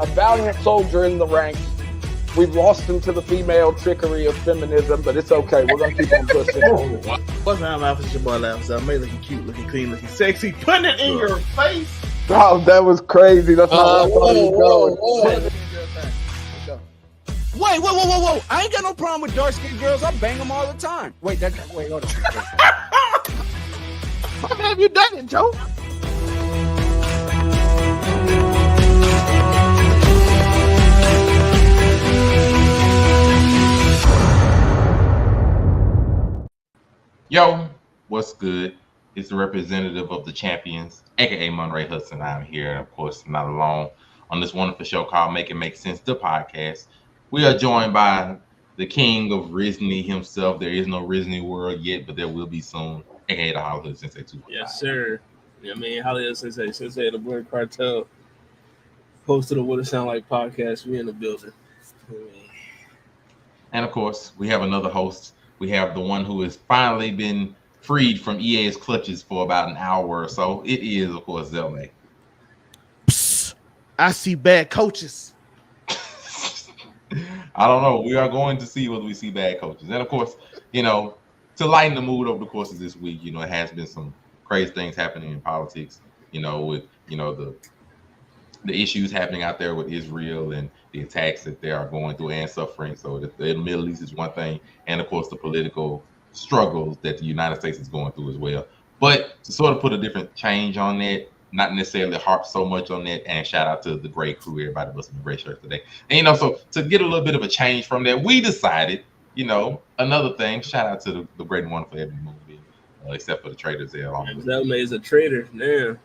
a valiant soldier in the ranks. We've lost him to the female trickery of feminism, but it's okay. We're going to keep on pushing. What's my life? It's your boy Laugh. So I made looking cute, looking clean, looking sexy. Putting it in your face. Oh, that was crazy. That's not where I thought he was going. Whoa. I ain't got no problem with dark-skinned girls. I bang them all the time. Wait, hold on. How have you done it, Joe? Yo, what's good? It's the representative of the champions, aka Monray Hudson. I'm here, and of course, not alone on this wonderful show called Make It Make Sense, the podcast. We are joined by the king of Disney himself. There is no Disney World yet, but there will be soon, aka the Hollywood Sensei 2.5. Yes, sir. I mean, Hollywood Sensei the Blur Cartel, host of the What It Sound Like podcast. We in the building. And of course, we have another host. We have the one who has finally been freed from EA's clutches for about an hour or so. It is, of course, Zelme. Psst, I see bad coaches. I don't know. We are going to see whether we see bad coaches. And of course, to lighten the mood over the course of this week, it has been some crazy things happening in politics, with, the issues happening out there with Israel and the attacks that they are going through and suffering. So the Middle East is one thing, and of course the political struggles that the United States is going through as well. But to sort of put a different change on that, not necessarily harp so much on that, and shout out to the great crew, everybody was in great shirts today. And so to get a little bit of a change from that, we decided, another thing, shout out to the great and wonderful every movie, except for the traders there. Zelme is a traitor, man.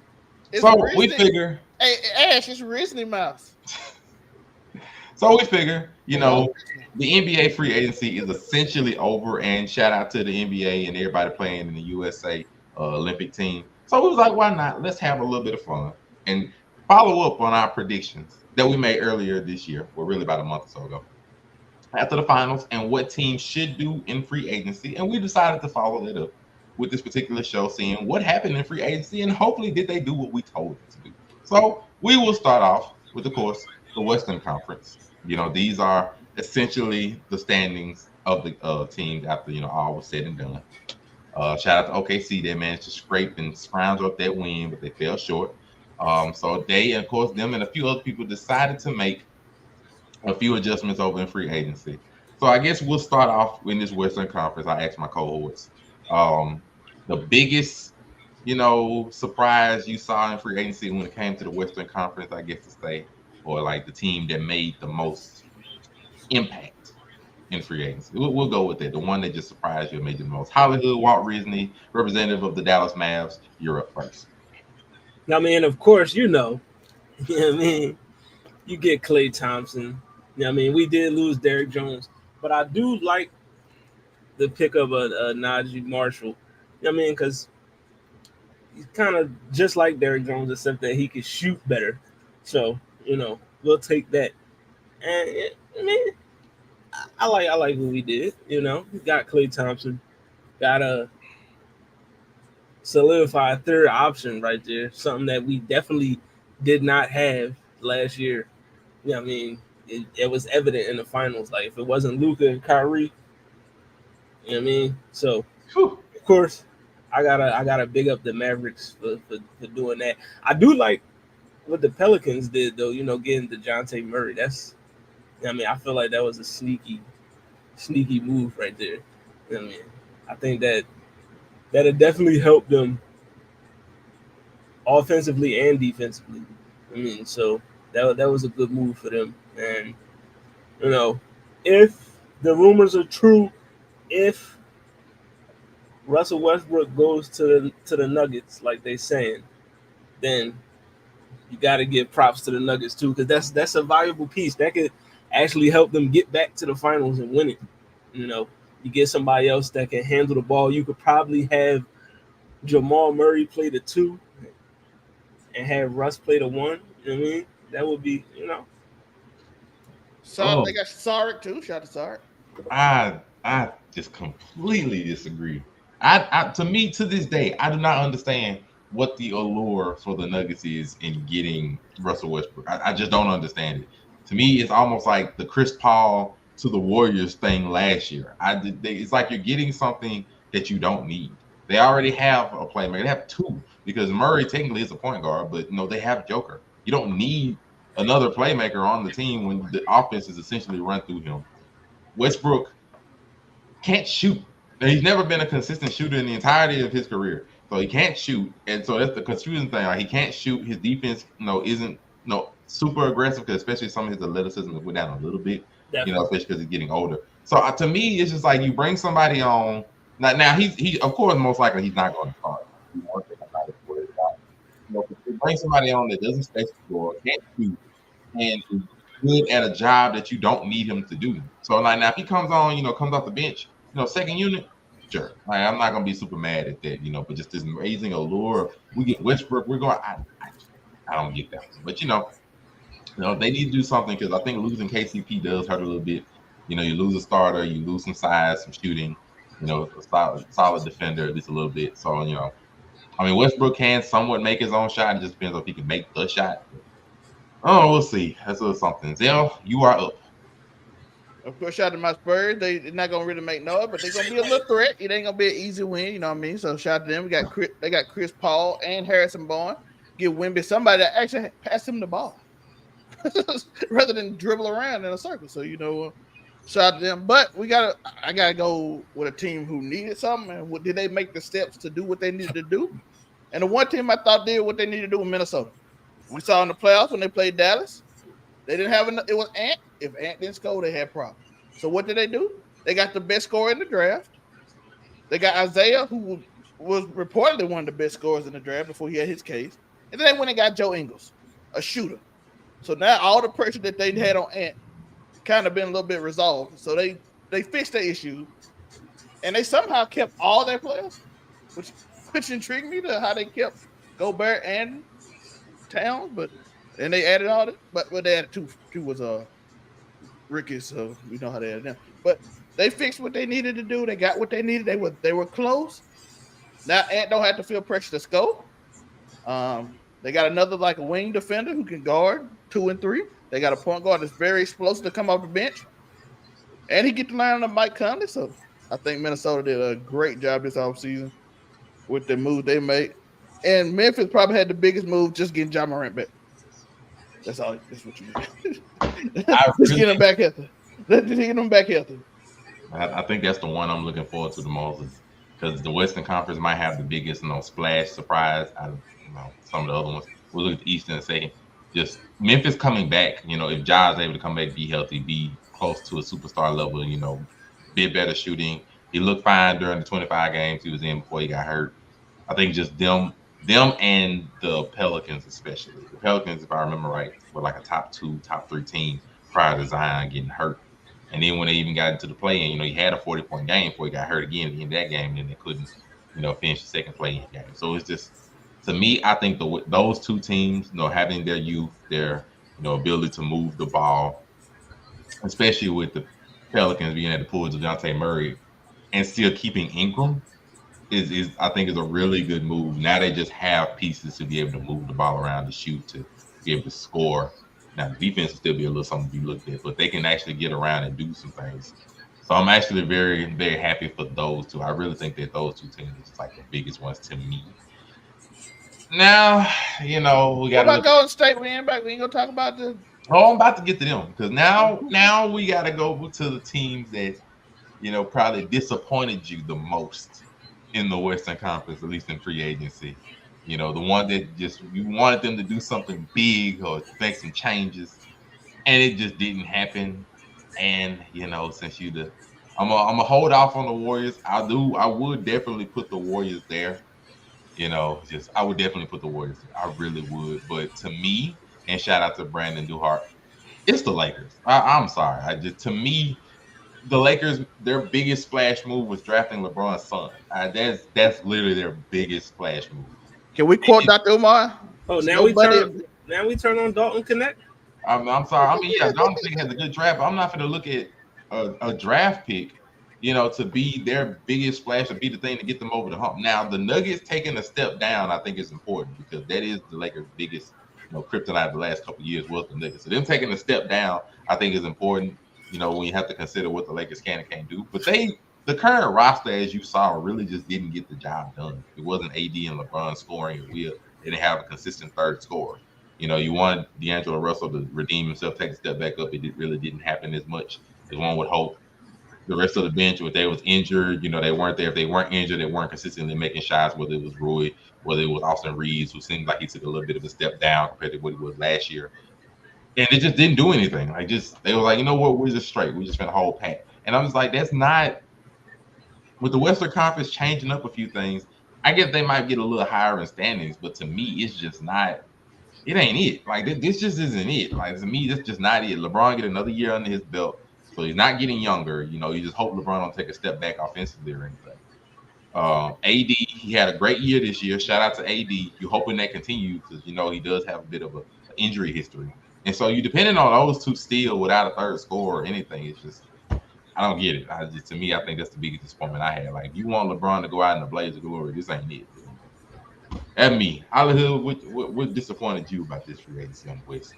So we figure. Hey, Ash, it's Disney Mouse. So we figure, the NBA free agency is essentially over, and shout out to the NBA and everybody playing in the USA Olympic team. So we was like, why not? Let's have a little bit of fun and follow up on our predictions that we made earlier this year, or really about a month or so ago, after the finals, and what teams should do in free agency. And we decided to follow that up with this particular show, seeing what happened in free agency, and hopefully did they do what we told them to do. So we will start off with, of course, the Western Conference. These are essentially the standings of the teams after, all was said and done. Shout out to OKC. They managed to scrape and scrounge up that win, but they fell short. So they, and of course, them and a few other people decided to make a few adjustments over in free agency. So I guess we'll start off in this Western Conference. I asked my cohorts. The biggest, surprise you saw in free agency when it came to the Western Conference, I guess to say, or like the team that made the most impact in free agency. We'll go with that. The one that just surprised you and made the most. Hollywood, Walt Disney, representative of the Dallas Mavs, you're up first. I mean, of course, you get Klay Thompson. We did lose Derrick Jones, but I do like the pick of a Najee Marshall. Because he's kind of just like Derrick Jones, except that he can shoot better. So, we'll take that. And I like what we did. We got Klay Thompson, got a solidified third option right there, something that we definitely did not have last year. It was evident in the finals. Like, if it wasn't Luka and Kyrie, So, of course, I gotta big up the Mavericks for doing that. I do like what the Pelicans did, though. Getting DeJounte Murray. I feel like that was a sneaky move right there. I think that'll definitely help them offensively and defensively. So that was a good move for them. And if the rumors are true, if Russell Westbrook goes to the Nuggets like they saying, then you got to give props to the Nuggets too, because that's a valuable piece that could actually help them get back to the finals and win it. You get somebody else that can handle the ball. You could probably have Jamal Murray play the 2 and have Russ play the 1. That would be, So they got Sarek too. Shout out to Sarek. I just completely disagree. To me, to this day, I do not understand what the allure for the Nuggets is in getting Russell Westbrook. I just don't understand it. To me, it's almost like the Chris Paul to the Warriors thing last year. It's like you're getting something that you don't need. They already have a playmaker. They have two because Murray technically is a point guard, but they have Joker. You don't need another playmaker on the team when the offense is essentially run through him. Westbrook can't shoot. He's never been a consistent shooter in the entirety of his career. So he can't shoot. And so that's the confusing thing. Like, he can't shoot. His defense, isn't super aggressive, because especially some of his athleticism went down a little bit, especially because he's getting older. So to me, it's just like you bring somebody on. Now he of course, most likely he's not going to start. You bring somebody on that doesn't space the floor, can't shoot, and is good at a job that you don't need him to do. So like now if he comes on, comes off the bench, second unit, sure. Like, I'm not gonna be super mad at that, but just this amazing allure. We get Westbrook, we're going. I don't get that one. But they need to do something, because I think losing KCP does hurt a little bit. You lose a starter, you lose some size, some shooting. A solid defender, at least a little bit. So Westbrook can somewhat make his own shot. It just depends if he can make the shot. Oh, we'll see. That's a little something. Zell, you are up. Of course, shout out to my Spurs. They're not gonna really make noise, but they're gonna be a little threat. It ain't gonna be an easy win, you know what I mean? So shout out to them. They got Chris Paul and Harrison Barnes. Give Wemby somebody that actually pass him the ball rather than dribble around in a circle. So shout out to them. But I gotta go with a team who needed something. And did they make the steps to do what they needed to do? And the one team I thought did what they needed to do was Minnesota. We saw in the playoffs when they played Dallas, they didn't have enough. It was Ant. If Ant didn't score, they had problems. So what did they do? They got the best scorer in the draft. They got Isaiah, who was reportedly one of the best scorers in the draft before he had his case. And then they went and got Joe Ingles, a shooter. So now all the pressure that they had on Ant kind of been a little bit resolved. So they fixed the issue, and they somehow kept all their players, which intrigued me to how they kept Gobert and Towns, but then they added all that. But they added two was Ricky, so we know how they added them. But they fixed what they needed to do. They got what they needed. They were close. Now Ant don't have to feel pressure to score. They got another like a wing defender who can guard 2 and 3. They got a point guard that's very explosive to come off the bench, and he get to learn under Mike Conley. So I think Minnesota did a great job this offseason with the move they made. And Memphis probably had the biggest move, just getting Ja Morant back. That's all. That's what you need. Just get him back healthy. Just get him back healthy. I think that's the one I'm looking forward to the most, because the Western Conference might have the biggest, splash surprise out of some of the other ones. We'll look at the East in a second. Just Memphis coming back. If Ja is able to come back, be healthy, be close to a superstar level, bit better shooting. He looked fine during the 25 games he was in before he got hurt. I think just them and the Pelicans especially. The Pelicans, if I remember right, were like a top 2, top 3 team prior to Zion getting hurt. And then when they even got into the play-in, he had a 40-point game before he got hurt again at the end of that game, and they couldn't, finish the second play-in game. So it's just, to me, I think those two teams, having their youth, their ability to move the ball, especially with the Pelicans being at the pool of DeJounte Murray and still keeping Ingram, is I think is a really good move. Now they just have pieces to be able to move the ball around, to shoot, to be able to score. Now the defense will still be a little something to be looked at, but they can actually get around and do some things. So I'm actually very, very happy for those two. I really think that those two teams are just like the biggest ones to me. Now, we got. What about Golden State? We ain't gonna talk about this. Oh, I'm about to get to them, because now we got to go to the teams that probably disappointed you the most in the Western Conference, at least in free agency. The one that just you wanted them to do something big or make some changes, and it just didn't happen. And since I'm gonna hold off on the Warriors. I would definitely put the Warriors there. I would definitely put the Warriors there. I really would. But to me, and shout out to Brandon Duhart, it's the Lakers. I'm sorry. To me, the Lakers, their biggest splash move was drafting LeBron's son. That's literally their biggest splash move. Can we quote Dr. Umar? Oh, now we turn on Dalton Connect. I'm sorry. Dalton Connect has a good draft, but I'm not going to look at a draft pick to be their biggest splash, to be the thing to get them over the hump. Now, the Nuggets taking a step down, I think is important because that is the Lakers' biggest, kryptonite the last couple of years was the Nuggets. So them taking a step down, I think is important, when you have to consider what the Lakers can and can't do. But the current roster, as you saw, really just didn't get the job done. It wasn't AD and LeBron scoring at will. They didn't have a consistent third scorer. You wanted D'Angelo Russell to redeem himself, take a step back up. It really didn't happen as much as one would hope. The rest of the bench, if they was injured, they weren't there. If they weren't injured, they weren't consistently making shots, whether it was Rui, whether it was Austin Reeves, who seemed like he took a little bit of a step down compared to what he was last year. And it just didn't do anything. They were like, you know what, we're just straight. We're just going to hold pat. And I'm just like, that's not, with the Western Conference changing up a few things, I guess they might get a little higher in standings, but to me, it's just not, it ain't it. This just isn't it. To me, that's just not it. LeBron get another year under his belt, so he's not getting younger. You just hope LeBron don't take a step back offensively or anything. AD, he had a great year this year. Shout out to AD. You're hoping that continues because, he does have a bit of an injury history. And so you depending on those two still without a third score or anything, it's just, I don't get it. To me, I think that's the biggest disappointment I had. If you want LeBron to go out in a blaze of glory, this ain't it. At me, Hollywood, what disappointed you about this free agency on the West?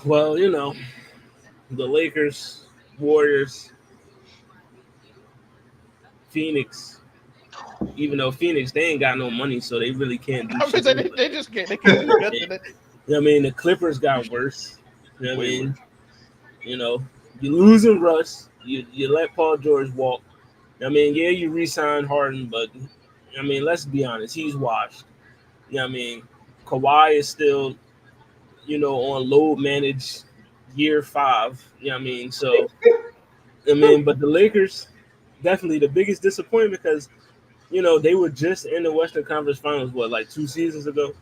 Well, the Lakers, Warriors, Phoenix. Even though Phoenix, they ain't got no money, so they really can't do shit. They just can't. They can't do nothing. The Clippers got worse. You losing Russ. You let Paul George walk. You re-signed Harden, but let's be honest, he's washed. Kawhi is still, on load manage year 5. So but the Lakers definitely the biggest disappointment because they were just in the Western Conference Finals 2 seasons ago.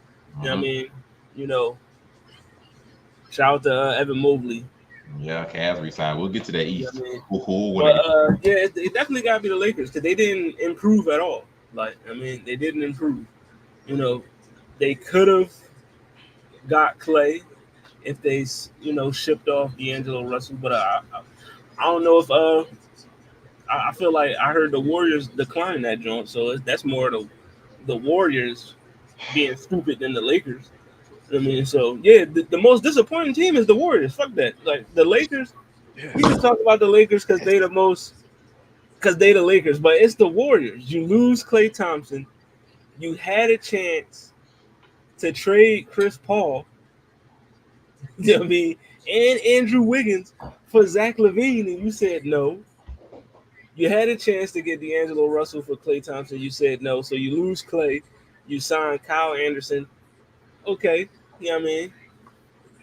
Shout out to Evan Mobley. Yeah, Cavs resigned. We'll get to that East. It definitely got to be the Lakers because they didn't improve at all. They didn't improve. They could have got Clay if they, shipped off D'Angelo Russell, but I don't know if I feel like I heard the Warriors decline that joint, so that's more the Warriors being stupid than the Lakers. The most disappointing team is the Warriors. Fuck that. The Lakers, we can talk about the Lakers because they the Lakers, but it's the Warriors. You lose Klay Thompson. You had a chance to trade Chris Paul, and Andrew Wiggins for Zach LaVine, and you said no. You had a chance to get D'Angelo Russell for Klay Thompson. You said no. So you lose Klay. You sign Kyle Anderson. Okay.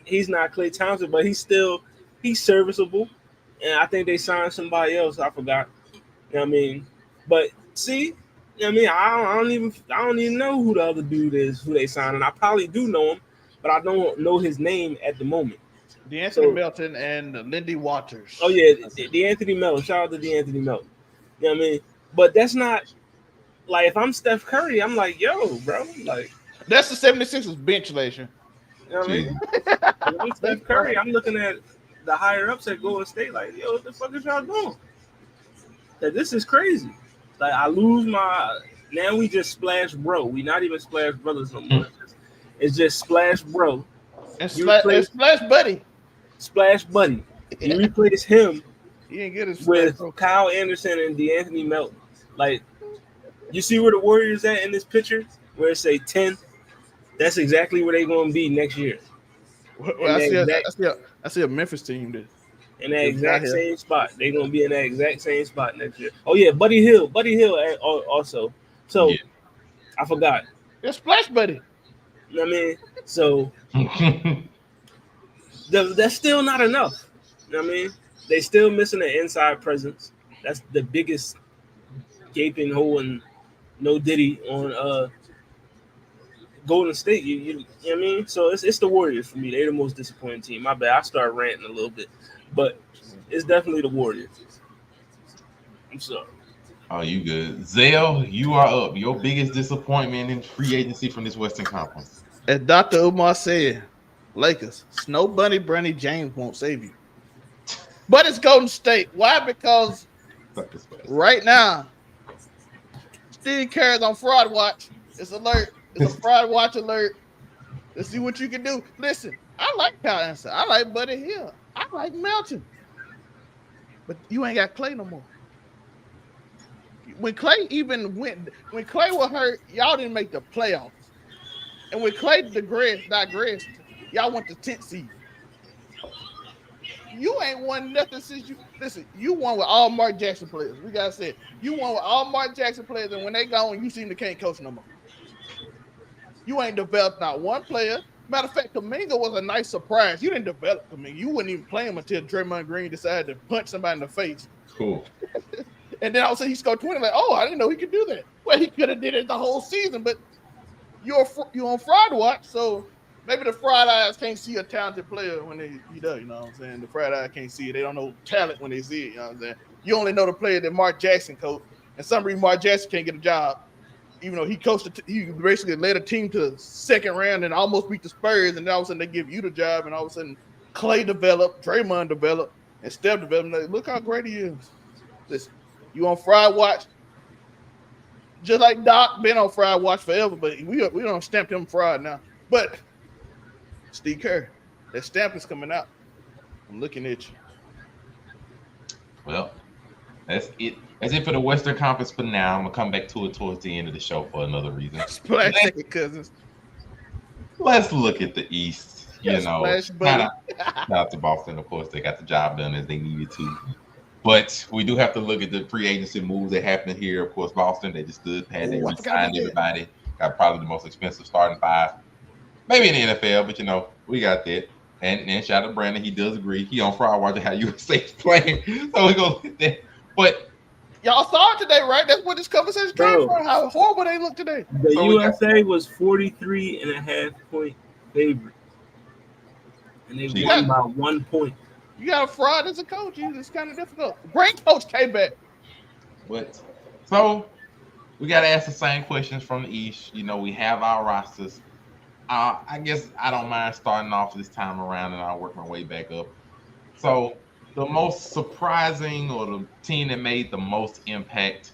He's not Klay Thompson, but he's serviceable. And I think they signed somebody else. I forgot. But see, I don't even know who the other dude is who they signed. And I probably do know him, but I don't know his name at the moment. DeAnthony Melton and Lindy Waters. Oh yeah, DeAnthony Melton. Shout out to DeAnthony Melton. But that's not if I'm Steph Curry, I'm like, yo, bro, that's the 76ers bench, Lation. If I'm Steph Curry, I'm looking at the higher ups at Golden State, yo, what the fuck is y'all doing? This is crazy. I lose my. Now we just Splash Bro. We not even Splash Brothers no more. It's just Splash Bro. And Splash Buddy. Splash Buddy. You replace him he ain't good as with Kyle Anderson and DeAnthony Melton. You see where the Warriors at in this picture? Where it say 10? That's exactly where they're going to be next year. Well, I see a Memphis team there. In that exact same spot. They're going to be in that exact same spot next year. Oh, yeah, Buddy Hill also. So, I forgot. It's Splash Buddy. So that's still not enough. They still missing an inside presence. That's the biggest gaping hole in no Diddy on Golden State. You know what I mean? So it's the Warriors for me. They're the most disappointing team. My bad. I start ranting a little bit, but it's definitely the Warriors. I'm sorry. Oh, you good. Zell, you are up. Your biggest disappointment in free agency from this Western Conference. As Dr. Umar said, Lakers, Snow Bunny Bronny James won't save you. But it's Golden State. Why? Because right now, Steve Kerr's on fraud watch. It's alert. It's a fraud watch alert. Let's see what you can do. Listen, I like Kyle Anderson. I like Buddy Hill. I like Melton. But you ain't got Clay no more. When Clay was hurt, y'all didn't make the playoffs. And when Clay digressed, y'all went to 10th seed. You ain't won nothing since you won with all Mark Jackson players. We gotta say it. You won with all Mark Jackson players, and when they gone, you seem to can't coach no more. You ain't developed not one player. Matter of fact, Kuminga was a nice surprise. You didn't develop Kuminga. You wouldn't even play him until Draymond Green decided to punch somebody in the face. Cool. And then all of a sudden he scored 20. Like, oh, I didn't know he could do that. Well, he could have did it the whole season, but you're on fraud watch, so maybe the fraud eyes can't see a talented player when he does. You know what I'm saying? The fraud eye can't see it. They don't know talent when they see it. You know what I'm saying? You only know the player that Mark Jackson coached, and some reason Mark Jackson can't get a job. Even though he coached, he basically led a team to the second round and almost beat the Spurs, and then all of a sudden they give you the job, and all of a sudden Clay developed, Draymond developed, and Steph developed. Like, look how great he is. Listen, you on fraud watch, just like Doc been on fraud watch forever, but we don't stamp him fraud now. But Steve Kerr, that stamp is coming out. I'm looking at you. Well, that's it. That's it for the Western Conference for now. I'm gonna come back to it towards the end of the show for another reason. Splash Cousins. Let's look at the East. You know, shout out to Boston. Of course, they got the job done as they needed to. But we do have to look at the free agency moves that happened here. Of course, Boston, they just had they re-signed everybody. Got probably the most expensive starting five, maybe in the NFL. But you know, we got that. And shout out to Brandon. He does agree. He on fraud watching how USA is playing. So we go with that. But y'all saw it today, right? That's what this conversation came from. How horrible they look today. The USA was 43.5-point favorite. And they won by 1 point. You got a fraud as a coach. It's kind of difficult. Great coach came back. But so we got to ask the same questions from the East. You know, we have our rosters. I guess I don't mind starting off this time around, and I'll work my way back up. So the most surprising, or the team that made the most impact,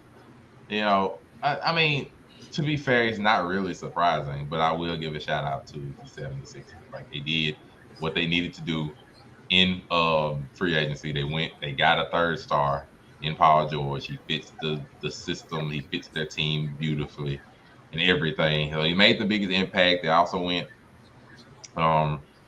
you know, I mean, to be fair, it's not really surprising, but I will give a shout out to the 76ers. Like, they did what they needed to do in free agency. They got a third star in Paul George. He fits the system. He fits their team beautifully and everything. So he made the biggest impact. They also went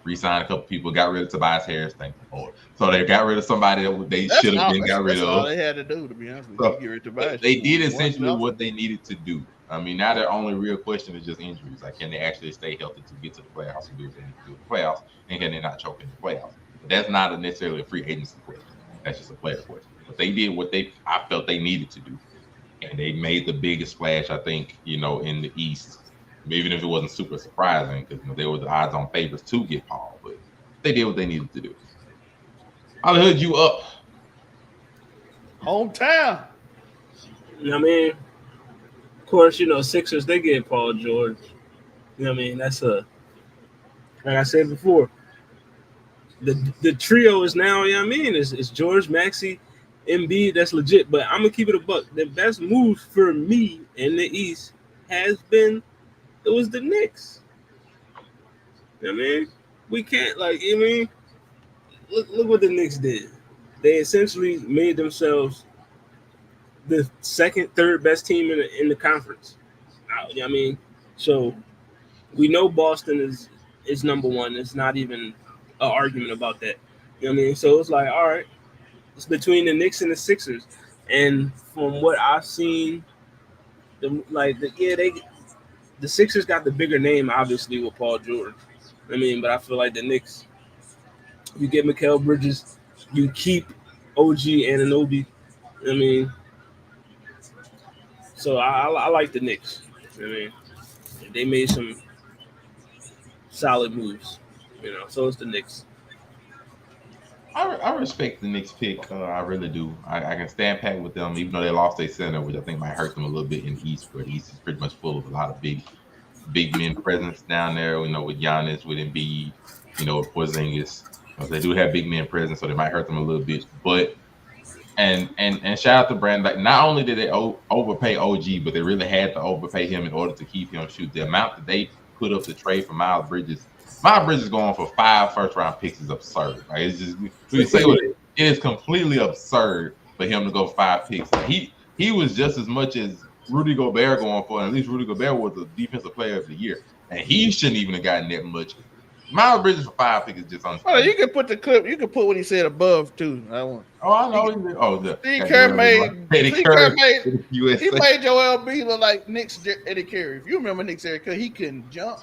re-signed a couple people, got rid of Tobias Harris. Thank the Lord. So they got rid of somebody that they should have been got rid of. That's all they had to do, to be honest with you. Get rid of Tobias. They did essentially what they needed to do. I mean, now their only real question is just injuries. Like, can they actually stay healthy to get to the playoffs and do what they need to do in the playoffs? And can they not choke in the playoffs? But that's not necessarily a free agency question. That's just a player question. But they did what I felt they needed to do. And they made the biggest splash, I think, you know, in the East. Even if it wasn't super surprising, because they were the odds-on favorites to get Paul. But they did what they needed to do. I'll hood you up. Hometown. You know what I mean? Of course, you know, Sixers, they get Paul George. You know what I mean? That's like I said before, the trio is now, you know what I mean? It's George, Maxey, Embiid. That's legit. But I'm going to keep it a buck. The best move for me in the East has been, it was the Knicks. You know what I mean? We can't, like, you know what I mean? Look what the Knicks did. They essentially made themselves the second, third best team in the conference. You know what I mean? So we know Boston is number one. It's not even an argument about that. You know what I mean? So it's like, all right, it's between the Knicks and the Sixers. And from what I've seen, the Sixers got the bigger name, obviously, with Paul George. I mean, but I feel like the Knicks, you get Mikal Bridges, you keep OG Anunoby. I mean, so I like the Knicks. I mean, they made some solid moves, you know. So it's the Knicks. I respect the Knicks pick. I really do. I can stand pat with them, even though they lost their center, which I think might hurt them a little bit in the East, where the East is pretty much full of a lot of big men presence down there. You know, with Giannis, with Embiid, you know, with Porzingis. They do have big men present, so they might hurt them a little bit. But and shout out to Brandon. Like, not only did they overpay OG, but they really had to overpay him in order to keep him. Shoot, the amount that they put up to trade for Miles Bridges. Miles Bridges going for 5 first-round picks is absurd. Right? It's just we say what it is completely absurd for him to go 5 picks. He was just as much as Rudy Gobert going for, and at least Rudy Gobert was the defensive player of the year, and he shouldn't even have gotten that much. Miles Bridges for 5 picks is just unfair. Oh, you can put the clip. You can put what he said above too. I want. Oh, I know. Steve Kerr made. Steve Kerr made. USA. He made Joel B look like Knicks Eddie Carey. If you remember Knicks Eddie Carey, he couldn't jump.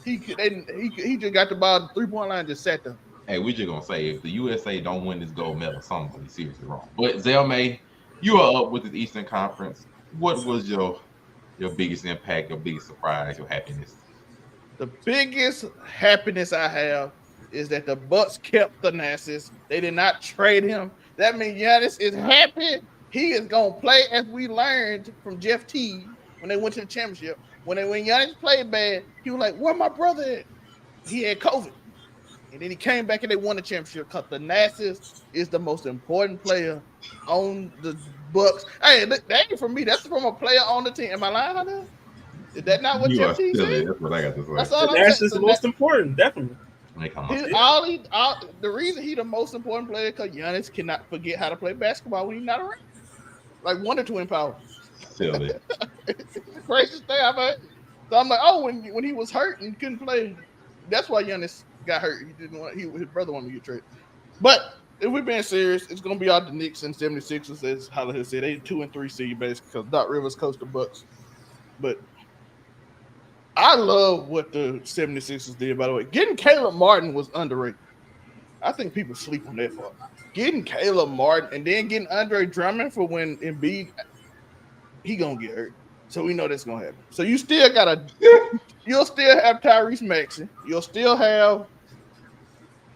He just got the ball at the 3-point line and just sat there. Hey, we just gonna say if the USA don't win this gold medal, something's gonna be seriously wrong. But Zelmay, you are up with the Eastern Conference. What was your biggest impact, your biggest surprise, your happiness? The biggest happiness I have is that the Bucks kept Thanasis. They did not trade him. That means Giannis is happy. He is gonna play as we learned from Jeff Teague when they went to the championship. When Giannis played bad, he was like, "Where my brother at?" He had COVID, and then he came back and they won the championship. Because Thanasis is the most important player on the Bucks. Hey, that ain't from me. That's from a player on the team. Am I lying on that? Is that not what Jeff Teague said? That's what I got to say. That's all I'm That's saying. just the most important, definitely. The reason he's the most important player because Giannis cannot forget how to play basketball when he's not around. Like Wonder Twin power. Silly. It's the craziest thing I've heard. So I'm like, oh, when he was hurt and couldn't play, that's why Giannis got hurt. He didn't want. His brother wanted to get traded. But if we're being serious, it's gonna be all the Knicks and 76ers, as Holliday said. They 2 and 3 seed basically because Doc Rivers coached the Bucks. But I love what the 76ers did, by the way. Getting Caleb Martin was underrated. I think people sleep on that part. Getting Caleb Martin and then getting Andre Drummond for when Embiid, he gonna get hurt. So we know that's gonna happen. So you still you'll still have Tyrese Maxey. You'll still have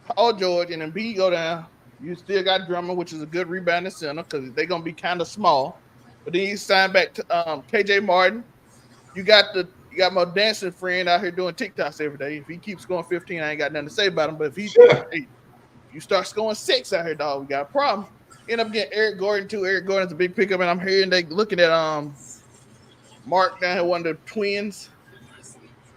Paul George and Embiid go down. You still got Drummond, which is a good rebounding center because they're gonna be kind of small. But then you sign back to KJ Martin. You got my dancing friend out here doing TikToks every day. If he keeps scoring 15, I ain't got nothing to say about him. But if you start scoring 6 out here, dog, we got a problem. End up getting Eric Gordon too. Eric Gordon's a big pickup, and I'm hearing they looking at Mark down here, one of the twins.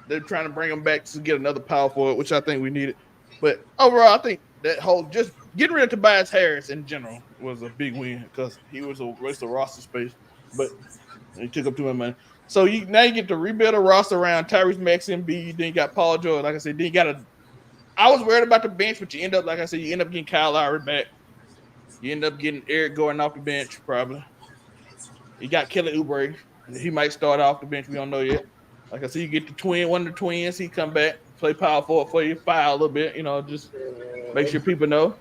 They're trying to bring him back to get another power forward, which I think we needed. But overall, I think that whole just getting rid of Tobias Harris in general was a big win because he was a waste of roster space, but he took up too much money. So now you get to rebuild a roster around Tyrese Maxey and B. Then you got Paul George. Like I said, then you got I was worried about the bench, but you end up getting Kyle Lowry back. You end up getting Eric Gordon off the bench, probably. You got Kelly Oubre. He might start off the bench. We don't know yet. Like I said, you get one of the twins. He come back, play power forward for you, fire a little bit. Just make sure people know.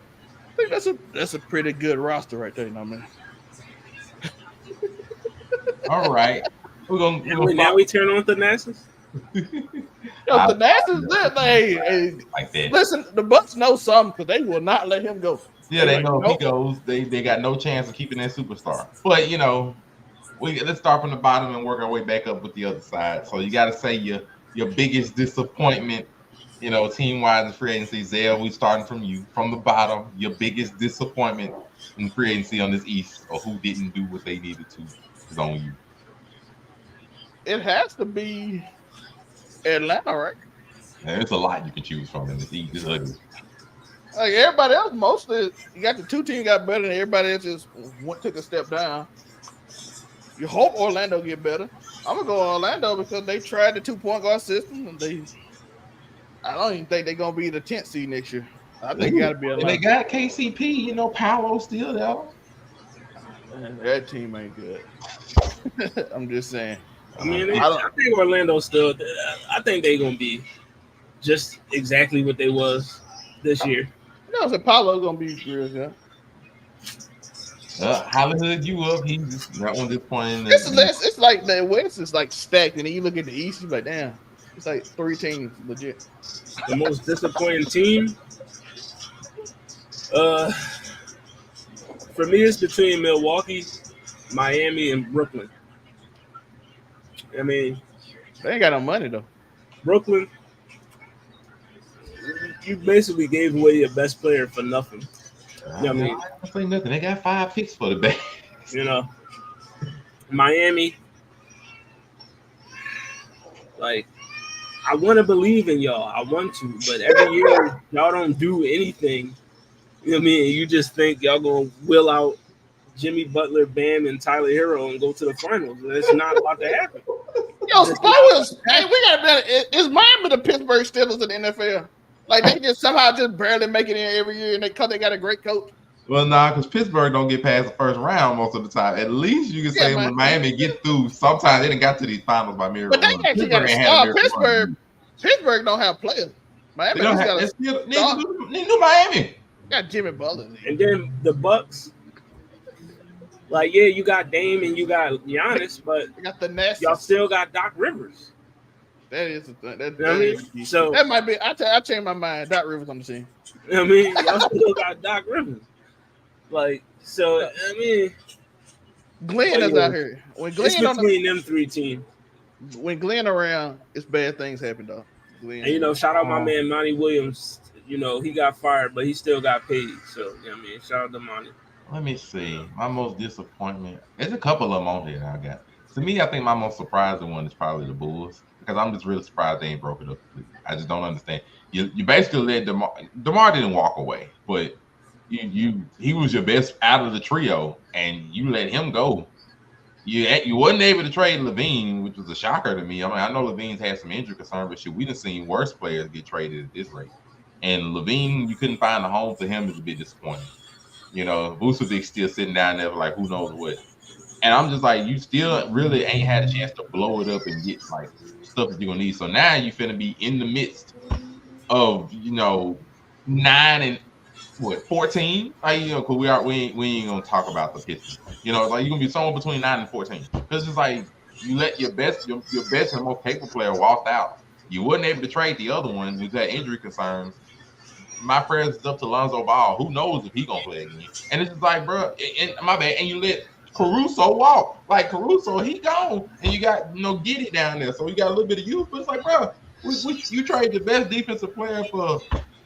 I think that's a pretty good roster right there. You know what I mean? All right. Now we turn on Thanasis. Thanasis, hey, like that. Listen, the Bucks know something because they will not let him go. Yeah, they know if he goes, they got no chance of keeping that superstar. But let's start from the bottom and work our way back up with the other side. So you got to say your biggest disappointment, team wise in free agency. Zell, we starting from you, from the bottom. Your biggest disappointment in free agency on this East, or who didn't do what they needed to, is on you. It has to be Atlanta, right? Yeah, there's a lot you can choose from in this East. It's ugly. Like everybody else, mostly you got the 2 teams got better, and everybody else just took a step down. You hope Orlando get better. I'm gonna go Orlando because they tried the 2-point guard system, and I don't even think they're gonna be the 10th seed next year. I think it got to be Atlanta. They got KCP, Paolo still there. Man, that team ain't good. I'm just saying. I mean, I think Orlando still. I think they're gonna be just exactly what they was this year. So Paolo's gonna be real good. Hollywood, you up? He's just not on this point. It's like the West is like stacked, and then you look at the East, you're like, damn, it's like 3 teams legit. The most disappointing team, for me, it's between Milwaukee, Miami, and Brooklyn. I mean, they ain't got no money though. Brooklyn, you basically gave away your best player for nothing. You know what I mean? I don't say nothing. They got 5 picks for the bag. You know, Miami, like, I want to believe in y'all. I want to, but every year y'all don't do anything. You know what I mean? You just think y'all gonna will out Jimmy Butler, Bam, and Tyler Hero and go to the finals. And it's not about to happen. Yo, spoilers. Hey, we got better. Is Miami the Pittsburgh Steelers in the NFL? Like they just somehow just barely make it in every year, and they got a great coach. Well, nah, because Pittsburgh don't get past the first round most of the time. At least you can say when Miami get through, sometimes they didn't got to these finals by miracle. But they actually got a star. Pittsburgh don't have players. Miami got a star. New Miami. Got Jimmy Butler. And then the Bucks. Like, yeah, you got Dame and you got Giannis, but you got the Nets. Y'all still got Doc Rivers. That is the thing. You know what I mean? So that might be. I changed my mind. Doc Rivers on the scene. You know what I mean? Y'all still got Doc Rivers. Like, so I mean, Glenn is out here. When Glenn it's between them 3 teams. When Glenn around, it's bad things happen though. Glenn. And you know, shout out my man Monty Williams. You know, he got fired, but he still got paid. So you know what I mean, shout out to Monty. Let me see. My most disappointment. There's a couple of them on here I got. To me, I think my most surprising one is probably the Bulls because I'm just really surprised they ain't broke it up completely. I just don't understand. You basically let DeMar didn't walk away, but he was your best out of the trio, and you let him go. You wasn't able to trade Levine, which was a shocker to me. I mean, I know Levine's had some injury concern, but we done seen worse players get traded at this rate. And Levine, you couldn't find a home for him is a bit disappointing. You know, Vucevic's still sitting down there like who knows what. And I'm just like, you still really ain't had a chance to blow it up and get like stuff that you're gonna need. So now you're finna be in the midst of 9 and 14. Like, you know, because we ain't gonna talk about the Pistons. You know, like you're gonna be somewhere between 9 and 14. Because it's like you let your best and most capable player walk out. You wasn't able to trade the other one who's had injury concerns. My prayers is up to Lonzo Ball. Who knows if he gonna play again? And it's just like, bro, and my bad. And you let Caruso walk. Like Caruso, he gone, and you got get it down there. So you got a little bit of youth. But it's like, bro, you trade the best defensive player for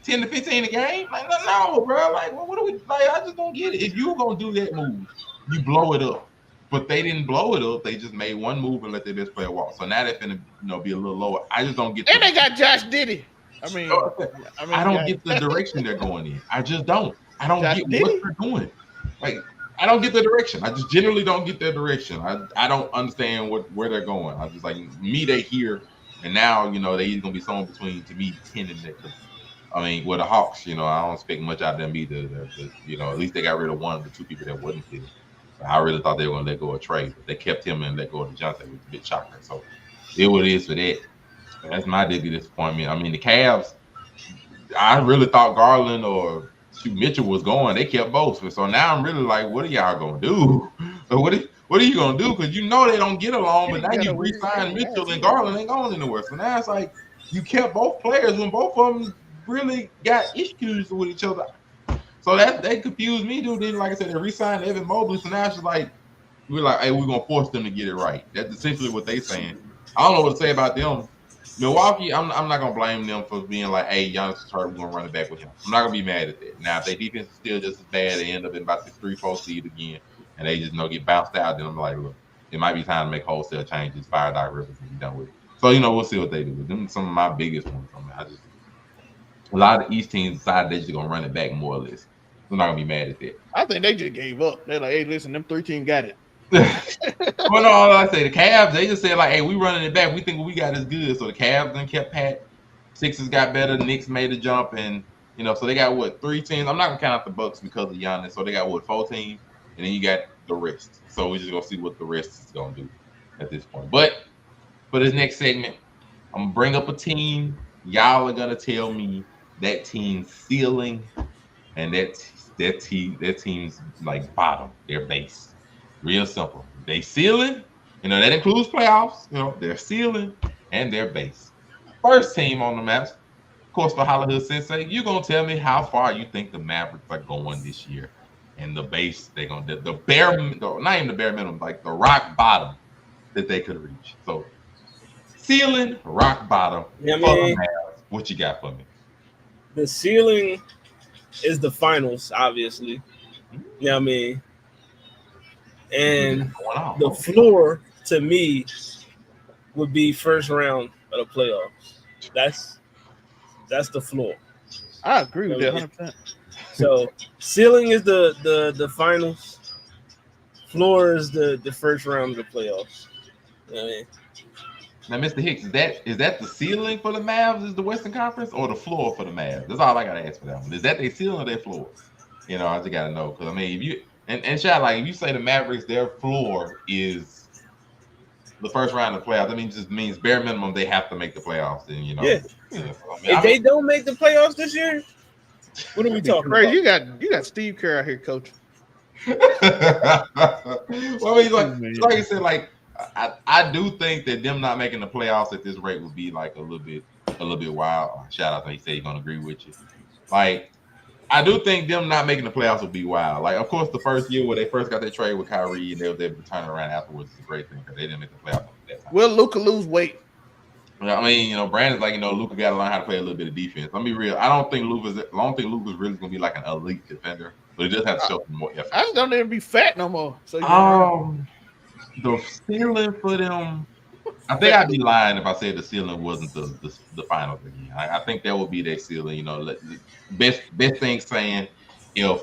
10 to 15 a game? Like, no, bro. Like, what do we? Like, I just don't get it. If you were gonna do that move, you blow it up. But they didn't blow it up. They just made one move and let their best player walk. So now they're gonna be a little lower. I just don't get. And they got Josh Giddey. I mean, I don't get the direction they're going in. I just don't. I don't get what they're doing. Like, I don't get the direction. I just generally don't get their direction. I don't understand where they're going. I just like they here, and now they either gonna be somewhere between to me 10 and next. I mean, the Hawks, I don't expect much out of them either. At least they got rid of one of the 2 people that wasn't here. I really thought they were gonna let go of Trey, but they kept him and let go of Johnson. It was a bit shocking. So it what it is for that. That's my biggest disappointment. I mean, the Cavs, I really thought Garland or Mitchell was going. They kept both. So now I'm really like, what are y'all going to do? So what are you going to do? Because they don't get along, but now you re-signed Mitchell and Garland ain't going anywhere. So now it's like you kept both players when both of them really got issues with each other. So that confused me, dude. Then, like I said, they re-signed Evan Mobley. So now it's just like, we're like, hey, we're going to force them to get it right. That's essentially what they're saying. I don't know what to say about them. Milwaukee, I'm not gonna blame them for being like, hey, Giannis is hurt, we're gonna run it back with him. I'm not gonna be mad at that. Now, if their defense is still just as bad, they end up in about the 3-4 seed again, and they just get bounced out, then I'm like, look, it might be time to make wholesale changes, fire Doc Rivers, and be done with it. So we'll see what they do. Them some of my biggest ones. I mean, a lot of the East teams decided they're just gonna run it back more or less. I'm not gonna be mad at that. I think they just gave up. They're like, hey, listen, them 3 teams got it. Well, no, I say the Cavs, they just said like, hey, we running it back. We think what we got is good. So the Cavs then kept pat. Sixers got better. Knicks made a jump, and so they got 3 teams. I'm not gonna count out the Bucks because of Giannis. So they got 4 teams, and then you got the rest. So we're just gonna see what the rest is gonna do at this point. But for this next segment, I'm gonna bring up a team. Y'all are gonna tell me that team's ceiling, and that team's like bottom, their base. Real simple. They ceiling, that includes playoffs, their ceiling and their base. First team on the maps, of course, for Hollywood Sensei, you're going to tell me how far you think the Mavericks are going this year. And the base, they're going to, not even the bare minimum, like the rock bottom that they could reach. So, ceiling, rock bottom, for the Mavs. What you got for me? The ceiling is the finals, obviously. You know what I mean? And the floor to me would be first round of the playoffs. That's the floor. I agree with that 100%. So ceiling is the finals. Floor is the first round of the playoffs. You know what I mean? Now, Mr. Hicks, is that the ceiling for the Mavs? Is the Western Conference or the floor for the Mavs? That's all I gotta ask for that one. Is that their ceiling or their floor? You know, I just gotta know because I mean, if you and Shad, like if you say the Mavericks, their floor is the first round of the playoffs. That means just means bare minimum they have to make the playoffs. And you know, Yeah. If they don't make the playoffs this year, what are we talking about? You got Steve Kerr out here coaching. Well, I mean, like I said, like I do think that them not making the playoffs at this rate would be like a little bit wild. Shout out to he said he's gonna agree with you. Like I do think them not making the playoffs would be wild. Like of course the first year where they first got their trade with Kyrie and they were able to turn around afterwards is a great thing because they didn't make the playoffs at that time. Will Luka lose weight? I mean, you know, Brandon's like, you know, Luka got to learn how to play a little bit of defense. Let me be real. I don't think Luka's really going to be like an elite defender, but he just has to show some more effort. I just don't even be fat no more. So the ceiling for them, I think I'd be lying if I said the ceiling wasn't the finals again. I think that would be their ceiling. You know, best thing saying if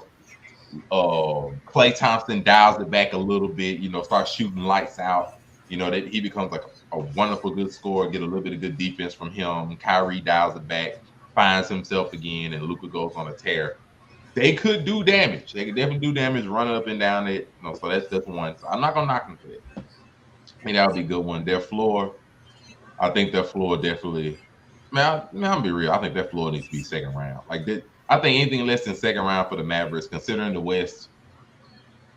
Klay Thompson dials it back a little bit, you know, starts shooting lights out, you know, that he becomes like a wonderful good scorer, get a little bit of good defense from him. Kyrie dials it back, finds himself again, and Luka goes on a tear. They could do damage. They could definitely do damage running up and down it. You know, so that's one. So I'm not gonna knock them for that. I think that would be a good one. Their floor, I think their floor definitely. Man, I'm gonna be real. I think their floor needs to be second round. Like that, I think anything less than second round for the Mavericks, considering the West,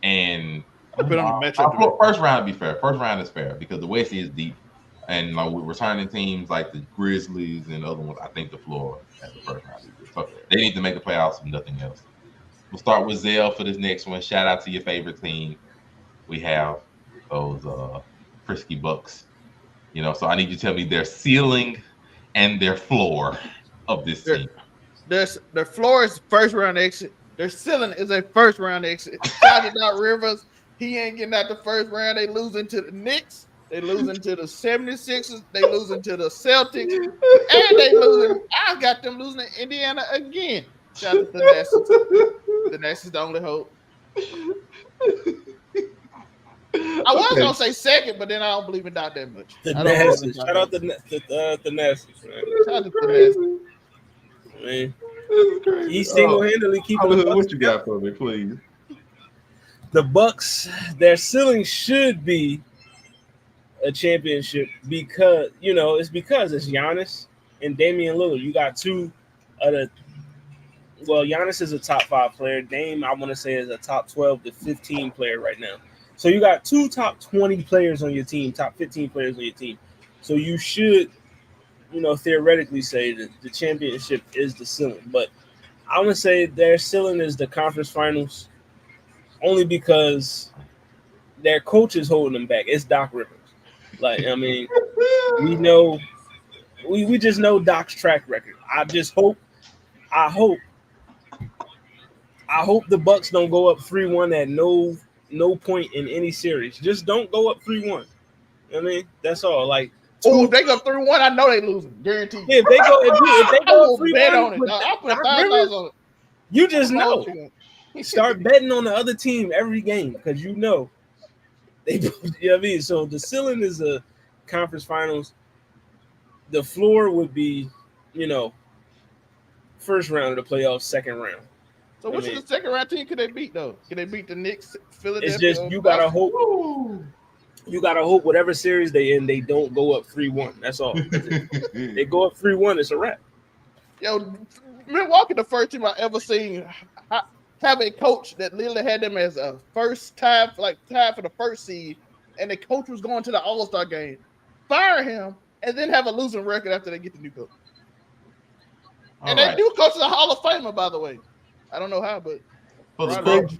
and first round would be fair. First round is fair because the West is deep, and like with returning teams like the Grizzlies and other ones, I think the floor at the first round. So they need to make the playoffs and nothing else. We'll start with Zell for this next one. Shout out to your favorite team. We have those frisky Bucks. You know, so I need you to tell me their ceiling and their floor of this team. Their floor is first round exit. Their ceiling is a first round exit. Shout out Rivers. He ain't getting out the first round. They losing to the Knicks. They losing to the 76ers. They losing to the Celtics. And they losing. I got them losing to Indiana again. Shout out to the Nashville. The Nashville's the only hope. I was gonna say second, but then I don't believe in that much. Shout out the Nashville, man. Shout out to the Nashville. Man, he's single-handedly keeping the Bucks. What you got for me, please? The Bucks, their ceiling should be a championship because it's Giannis and Damian Lillard. You got two of the. Well, Giannis is a top 5 player. Dame, I want to say, is a top 12 to 15 player right now. So you got two top 20 players on your team, top 15 players on your team. So you should, theoretically say that the championship is the ceiling. But I want to say their ceiling is the conference finals only because their coach is holding them back. It's Doc Rivers. Like, I mean, we just know Doc's track record. I hope the Bucks don't go up 3-1 at no point in any series. Just don't go up 3-1. I mean, that's all. Like, if they go 3-1, I know they losing. Guaranteed. If they go 3-1, I'll put $5 on it. You just know. Start betting on the other team every game because you know they. You know what I mean? So the ceiling is a conference finals. The floor would be, first round of the playoffs, second round. So what's the second round team could they beat though? Can they beat the Knicks, Philadelphia? It's just you gotta hope. You gotta hope whatever series they in, they don't go up 3-1. That's all. They go up 3-1, it's a wrap. Yo, Milwaukee, the first team I ever seen have a coach that literally had them as a tied for the first seed, and the coach was going to the All-Star game, fire him, and then have a losing record after they get the new coach. And they do coach is a Hall of Famer, by the way. I don't know how, but for the Bucks,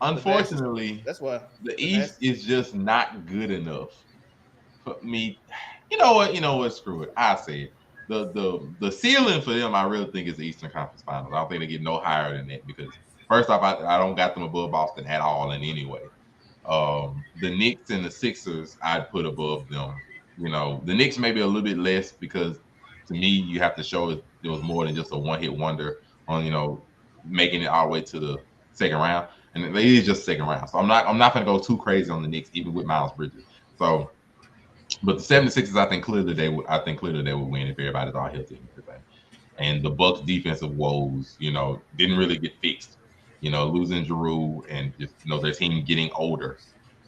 unfortunately, that's why the East is just not good enough for me. You know what? Screw it. I say it. the ceiling for them, I really think is the Eastern Conference Finals. I don't think they get no higher than that because first off, I don't got them above Boston at all in any way. The Knicks and the Sixers, I'd put above them. You know, the Knicks maybe a little bit less because to me, you have to show it was more than just a one-hit wonder on, making it all the way to the second round. And it is just second round. So I'm not gonna go too crazy on the Knicks, even with Miles Bridges. So, but the 76ers, I think clearly they would win if everybody's all healthy and everything. And the Bucks defensive woes, didn't really get fixed. Losing Giroux and just their team getting older.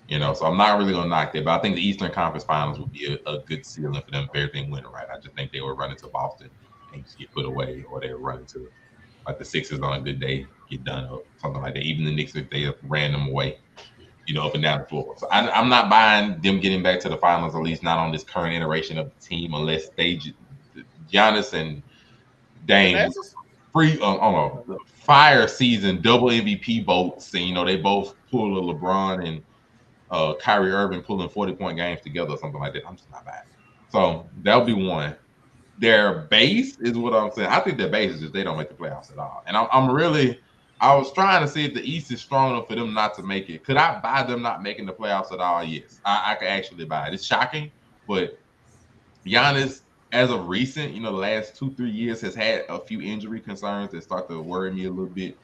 So I'm not really gonna knock that, but I think the Eastern Conference Finals would be a good ceiling for them if everything went right. I just think they would run into Boston and just get put away, or they would run into like the Sixers on a good day, get done up, something like that. Even the Knicks, if they ran them away, up and down the floor. So I'm not buying them getting back to the finals, at least not on this current iteration of the team, unless Giannis and Dame free on a fire season, double MVP votes, and they both pull a LeBron and Kyrie Irving pulling 40-point games together or something like that. I'm just not buying. So that'll be one. Their base is what I'm saying. I think their base is just they don't make the playoffs at all. And I was trying to see if the East is strong enough for them not to make it. Could I buy them not making the playoffs at all? Yes, I could actually buy it. It's shocking, but Giannis, as of recent, the last 2-3 years has had a few injury concerns that start to worry me a little bit.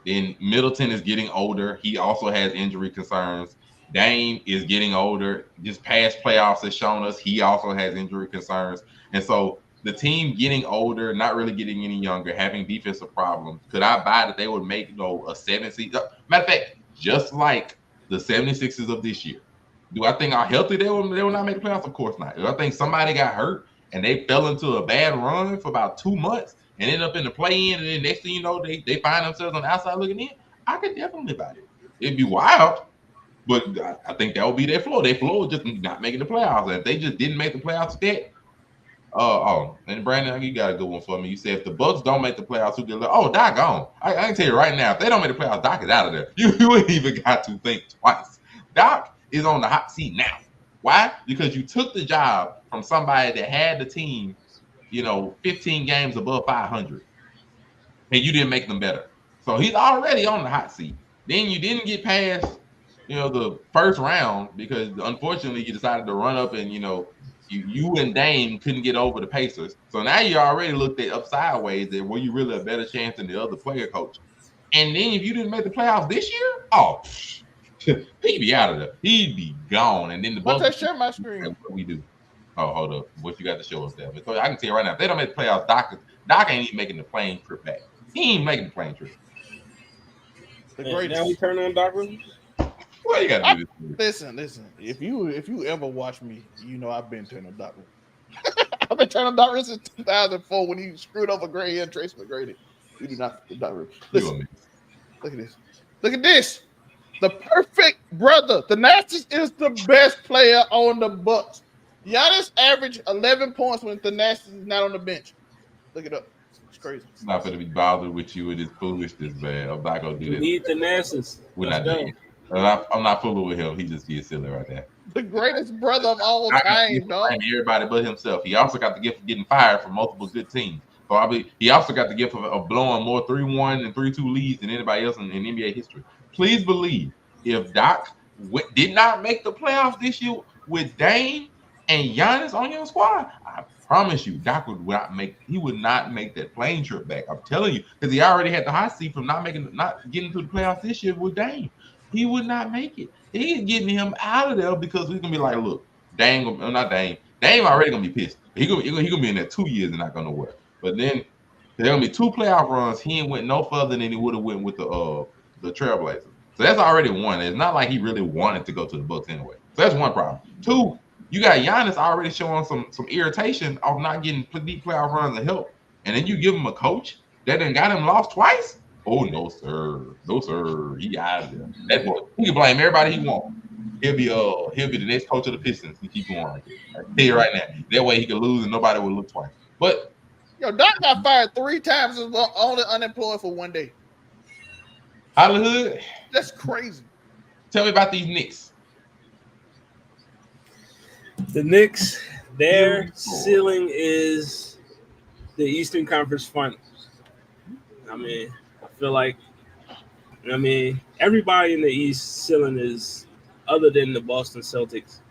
Then Middleton is getting older. He also has injury concerns. Dame is getting older. Just past playoffs has shown us he also has injury concerns. And so the team getting older, not really getting any younger, having defensive problems. Could I buy that they would make a 7 seed? Matter of fact, just like the 76ers of this year. Do I think how healthy they will not make the playoffs? Of course not. Do I think somebody got hurt and they fell into a bad run for about 2 months and ended up in the play-in, and then next thing you know, they find themselves on the outside looking in? I could definitely buy it. It'd be wild, but I think that would be their floor. Their floor is just not making the playoffs. And if they just didn't make the playoffs yet, and Brandon, you got a good one for me. You said if the Bucks don't make the playoffs, who get Doc gone. I can tell you right now, if they don't make the playoffs, Doc is out of there. You ain't even got to think twice. Doc is on the hot seat now. Why? Because you took the job from somebody that had the team, 15 games above 500, and you didn't make them better. So he's already on the hot seat. Then you didn't get past, the first round because unfortunately you decided to run up and, you and Dame couldn't get over the Pacers. So now you already looked at up sideways and were you really a better chance than the other player coach? And then if you didn't make the playoffs this year, he'd be out of there. He'd be gone. And then the Bucks share my screen. What we do? Oh, hold up. What you got to show us there? So I can tell you right now, if they don't make the playoffs, Doc ain't even making the plane trip back. He ain't making the plane trip. Now we turn on Doc Rivers. Well, you got to do this. Listen. If you ever watch me, I've been turning on Doc Rivers. I've been turning on Doc Rivers since 2004 when he screwed over Gray and Tracy McGrady. We do not Doc Rivers. Listen, look at this. Look at this. The perfect brother. The Thanasis is the best player on the Bucks. Giannis averaged 11 points when Thanasis is not on the bench. Look it up. It's crazy. It's not going to be bothered with you with his foolishness, man. I'm not going to do that. We need Thanasis. We're not doing it. I'm not fooling with him. He just gets silly right there. The greatest brother of all time, dog. Everybody but himself. He also got the gift of getting fired from multiple good teams. So he also got the gift of blowing more 3-1 and 3-2 leads than anybody else in NBA history. Please believe if Doc did not make the playoffs this year with Dame and Giannis on your squad, I promise you, Doc would not make that plane trip back. I'm telling you, because he already had the hot seat from not getting to the playoffs this year with Dame. He would not make it. He's getting him out of there because he's gonna be like, look, Dame already gonna be pissed. He gonna be in there 2 years and not going nowhere. But then there's gonna be 2 playoff runs. He ain't went no further than he would have went with the Trailblazers. So that's already one. It's not like he really wanted to go to the Bucks anyway. So that's one problem. 2, you got Giannis already showing some irritation of not getting deep playoff runs and help. And then you give him a coach that done got him lost twice. Oh no, sir. No, sir. He out of there. That boy, he can blame everybody he wants. He'll be the next coach of the Pistons. He keep going like that. I tell you right now. That way he can lose and nobody will look twice. But Doc got fired 3 times and was only unemployed for 1 day. Hollywood. That's crazy. Tell me about these Knicks. The Knicks, Their ceiling is the Eastern Conference Finals. I mean, I feel like, everybody in the East ceiling is, other than the Boston Celtics,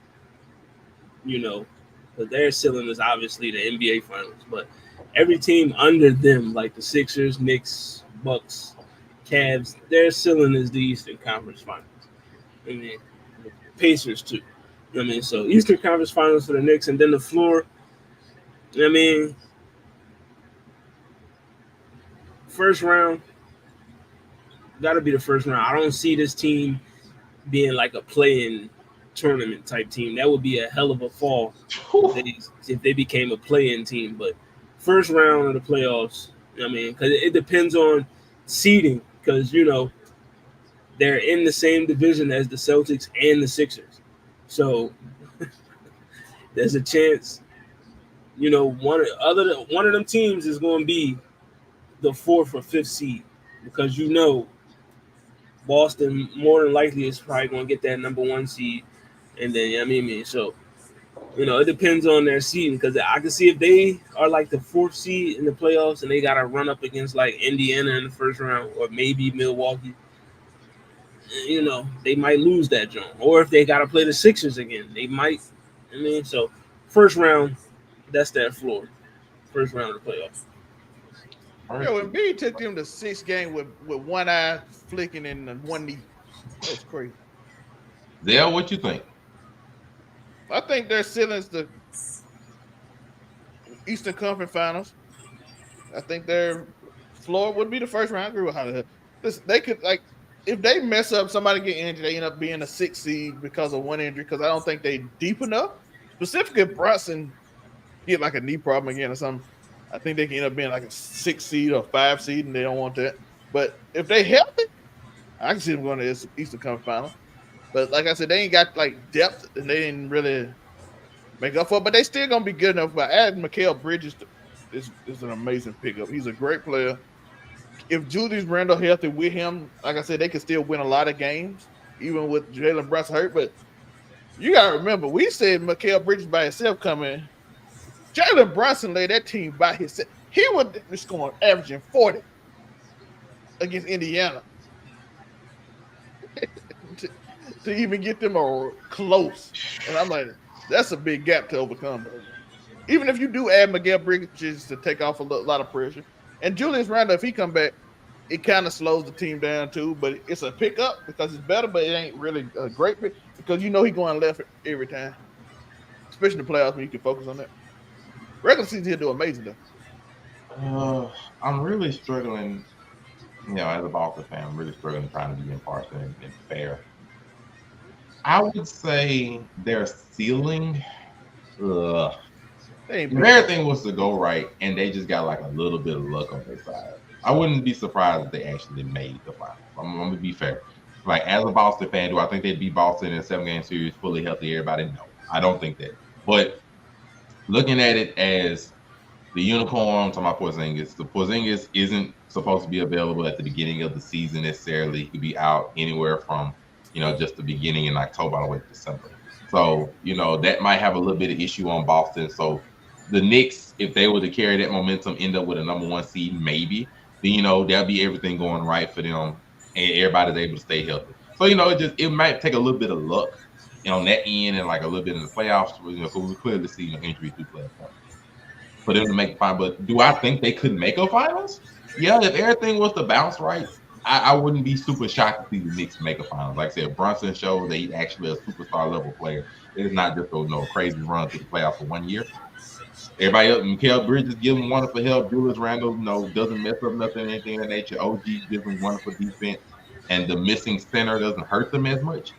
but their ceiling is obviously the NBA Finals. But every team under them, like the Sixers, Knicks, Bucks, Cavs, their ceiling is the Eastern Conference Finals. I mean, the Pacers too. So Eastern Conference Finals for the Knicks, and then the floor. First round, got to be the first round. I don't see this team being like a play-in tournament type team. That would be a hell of a fall if they became a play-in team. But first round of the playoffs, because it depends on seeding, because they're in the same division as the Celtics and the Sixers, so there's a chance one of them teams is going to be the 4th or 5th seed, because Boston more than likely is probably going to get that number 1 seed, and then so it depends on their seeding, because I can see if they are like the 4th seed in the playoffs and they got to run up against like Indiana in the first round or maybe Milwaukee, they might lose that joint, or if they got to play the Sixers again, they might. So first round, that's their floor. First round of the playoffs. Yo, Embiid took them to 6 games with one eye flicking and one knee. That's crazy. Zell, what you think? I think their ceiling's the Eastern Conference Finals. I think their floor would be the first round. I agree with how they could, like, if they mess up, somebody get injured, they end up being a 6th seed because of one injury, because I don't think they deep enough. Specifically, if Brunson get like a knee problem again or something, I think they can end up being like a 6th seed or 5th seed, and they don't want that. But if they healthy, I can see them going to the Eastern Conference Final. But like I said, they ain't got like depth, and they didn't really make up for it. But they still gonna be good enough. But adding Mikal Bridges is an amazing pickup. He's a great player. If Julius Randle healthy with him, like I said, they could still win a lot of games, even with Jalen Brunson hurt. But you gotta remember, we said Mikal Bridges by himself coming. Jalen Brunson laid that team by himself. He would be scoring, averaging 40 against Indiana to even get them close. And I'm like, that's a big gap to overcome. Even if you do add Mikal Bridges to take off a lot of pressure, and Julius Randle, if he come back, it kind of slows the team down too. But it's a pickup because it's better, but it ain't really a great pick because he's going left every time, especially in the playoffs when you can focus on that. Regular season, he'll do amazing though. I'm really struggling, as a Boston fan, I'm really struggling trying to be impartial and fair. I would say their ceiling, if everything was to go right and they just got like a little bit of luck on their side, I wouldn't be surprised if they actually made the finals. I'm going to be fair. Like, as a Boston fan, do I think they'd beat Boston in a 7-game series fully healthy? Everybody? No, I don't think that. But looking at it as the unicorn to my Porzingis, the Porzingis isn't supposed to be available at the beginning of the season necessarily. He could be out anywhere from, just the beginning in October all the way to December. So, that might have a little bit of issue on Boston. So the Knicks, if they were to carry that momentum, end up with a number 1 seed, maybe, then, there'll be everything going right for them and everybody's able to stay healthy. So, it might take a little bit of luck on that end and like a little bit in the playoffs. So we clearly see injury through playoffs for them to make the final. But do I think they could make a finals? Yeah, if everything was to bounce right, I wouldn't be super shocked to see the Knicks make a finals. Like I said, Brunson showed that he's actually a superstar level player. It's not just a crazy run to the playoffs for 1 year. Everybody else, Mikal Bridges gives him wonderful help. Julius Randle, doesn't mess up nothing, anything of that nature. OG gives him wonderful defense, and the missing center doesn't hurt them as much.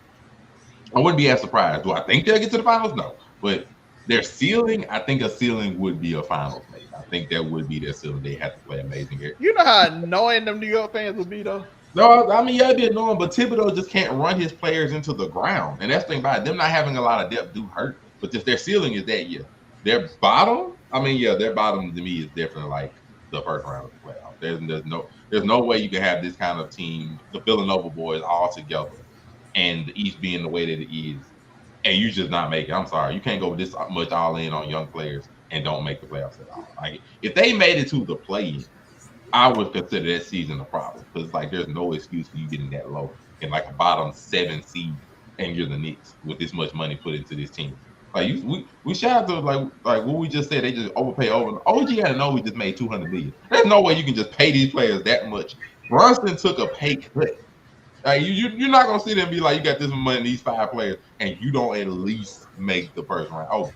I wouldn't be as surprised. Do I think they'll get to the finals? No. But their ceiling, I think a ceiling would be a finals, maybe. I think that would be their ceiling. They have to play amazing here. You know how annoying them New York fans would be, though? No, I mean, yeah, it'd be annoying, but Thibodeau just can't run his players into the ground. And that's the thing about it. Them not having a lot of depth do hurt. But just their ceiling is that, yeah. Their bottom, their bottom to me is definitely like the first round of the playoffs. There's no way you can have this kind of team, the Villanova boys, all together, and the East being the way that it is, and you just not make it. I'm sorry, you can't go this much all in on young players and don't make the playoffs at all. Like if they made it to the play-in, I would consider that season a problem because like there's no excuse for you getting that low in like a bottom 7 seed and you're the Knicks with this much money put into this team. Like we shout out to like what we just said, they just overpay over. OG had to know we just made $200 million. There's no way you can just pay these players that much. Brunson took a pay cut. Like you're not gonna sit there and be like you got this much money, these 5 players, and you don't at least make the first round. Oh.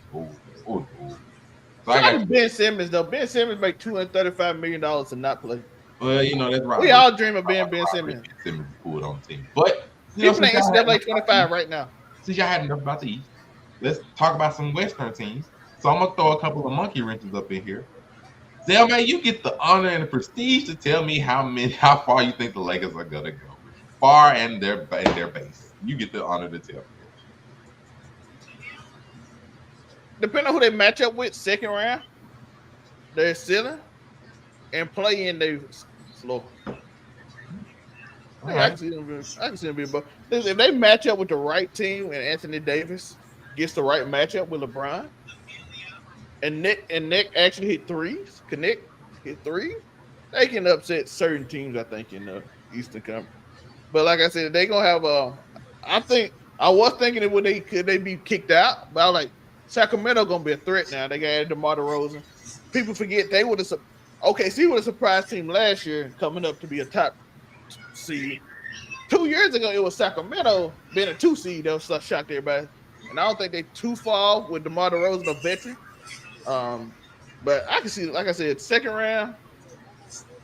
So I got Ben Simmons though. Ben Simmons make $235 million to not play. Well, you know that's right. We all dream of being Ben Simmons. Ben Simmons pulled on the team, but you know, playing NCAA 25 right now. Since y'all had enough about the East, let's talk about some Western teams. So I'm gonna throw a couple of monkey wrenches up in here. Zell, man, you get the honor and the prestige to tell me how far you think the Lakers are gonna go. Far and their base. You get the honor to tell me. Depending on who they match up with, second round, they're ceiling, and play in their floor. I can see them be above. If they match up with the right team and Anthony Davis gets the right matchup with LeBron, and Nick actually hit threes, Nick hit threes, they can upset certain teams, I think, in the Eastern Conference. But like I said, they gonna have I was thinking could they be kicked out, but I was like, Sacramento gonna be a threat now. They got added DeMar DeRozan. People forget they would have OKC would have surprised team last year coming up to be a top seed. 2 years ago, it was Sacramento being a 2 seed that was shocked everybody. And I don't think they too far with DeMar DeRozan, a veteran. But I can see, like I said, second round.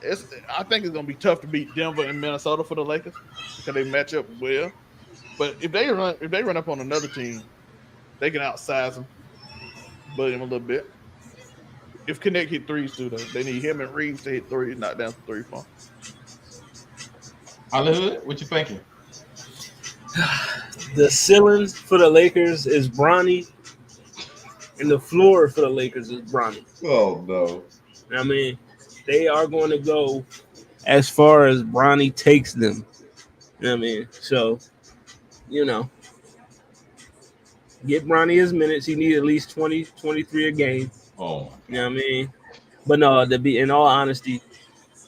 I think it's gonna be tough to beat Denver and Minnesota for the Lakers because they match up well. But if they run up on another team, they can outsize them, bully them a little bit. If Connect hit threes too, though, they need him and Reeves to hit threes, knock down some 3 points. Hollywood, what you thinking? The ceilings for the Lakers is Bronny, and the floor for the Lakers is Bronny. Oh no! I mean, they are going to go as far as Bronny takes them. You know what I mean? So, get Bronny his minutes. He needs at least 20, 23 a game. Oh, you know what I mean? But no, in all honesty,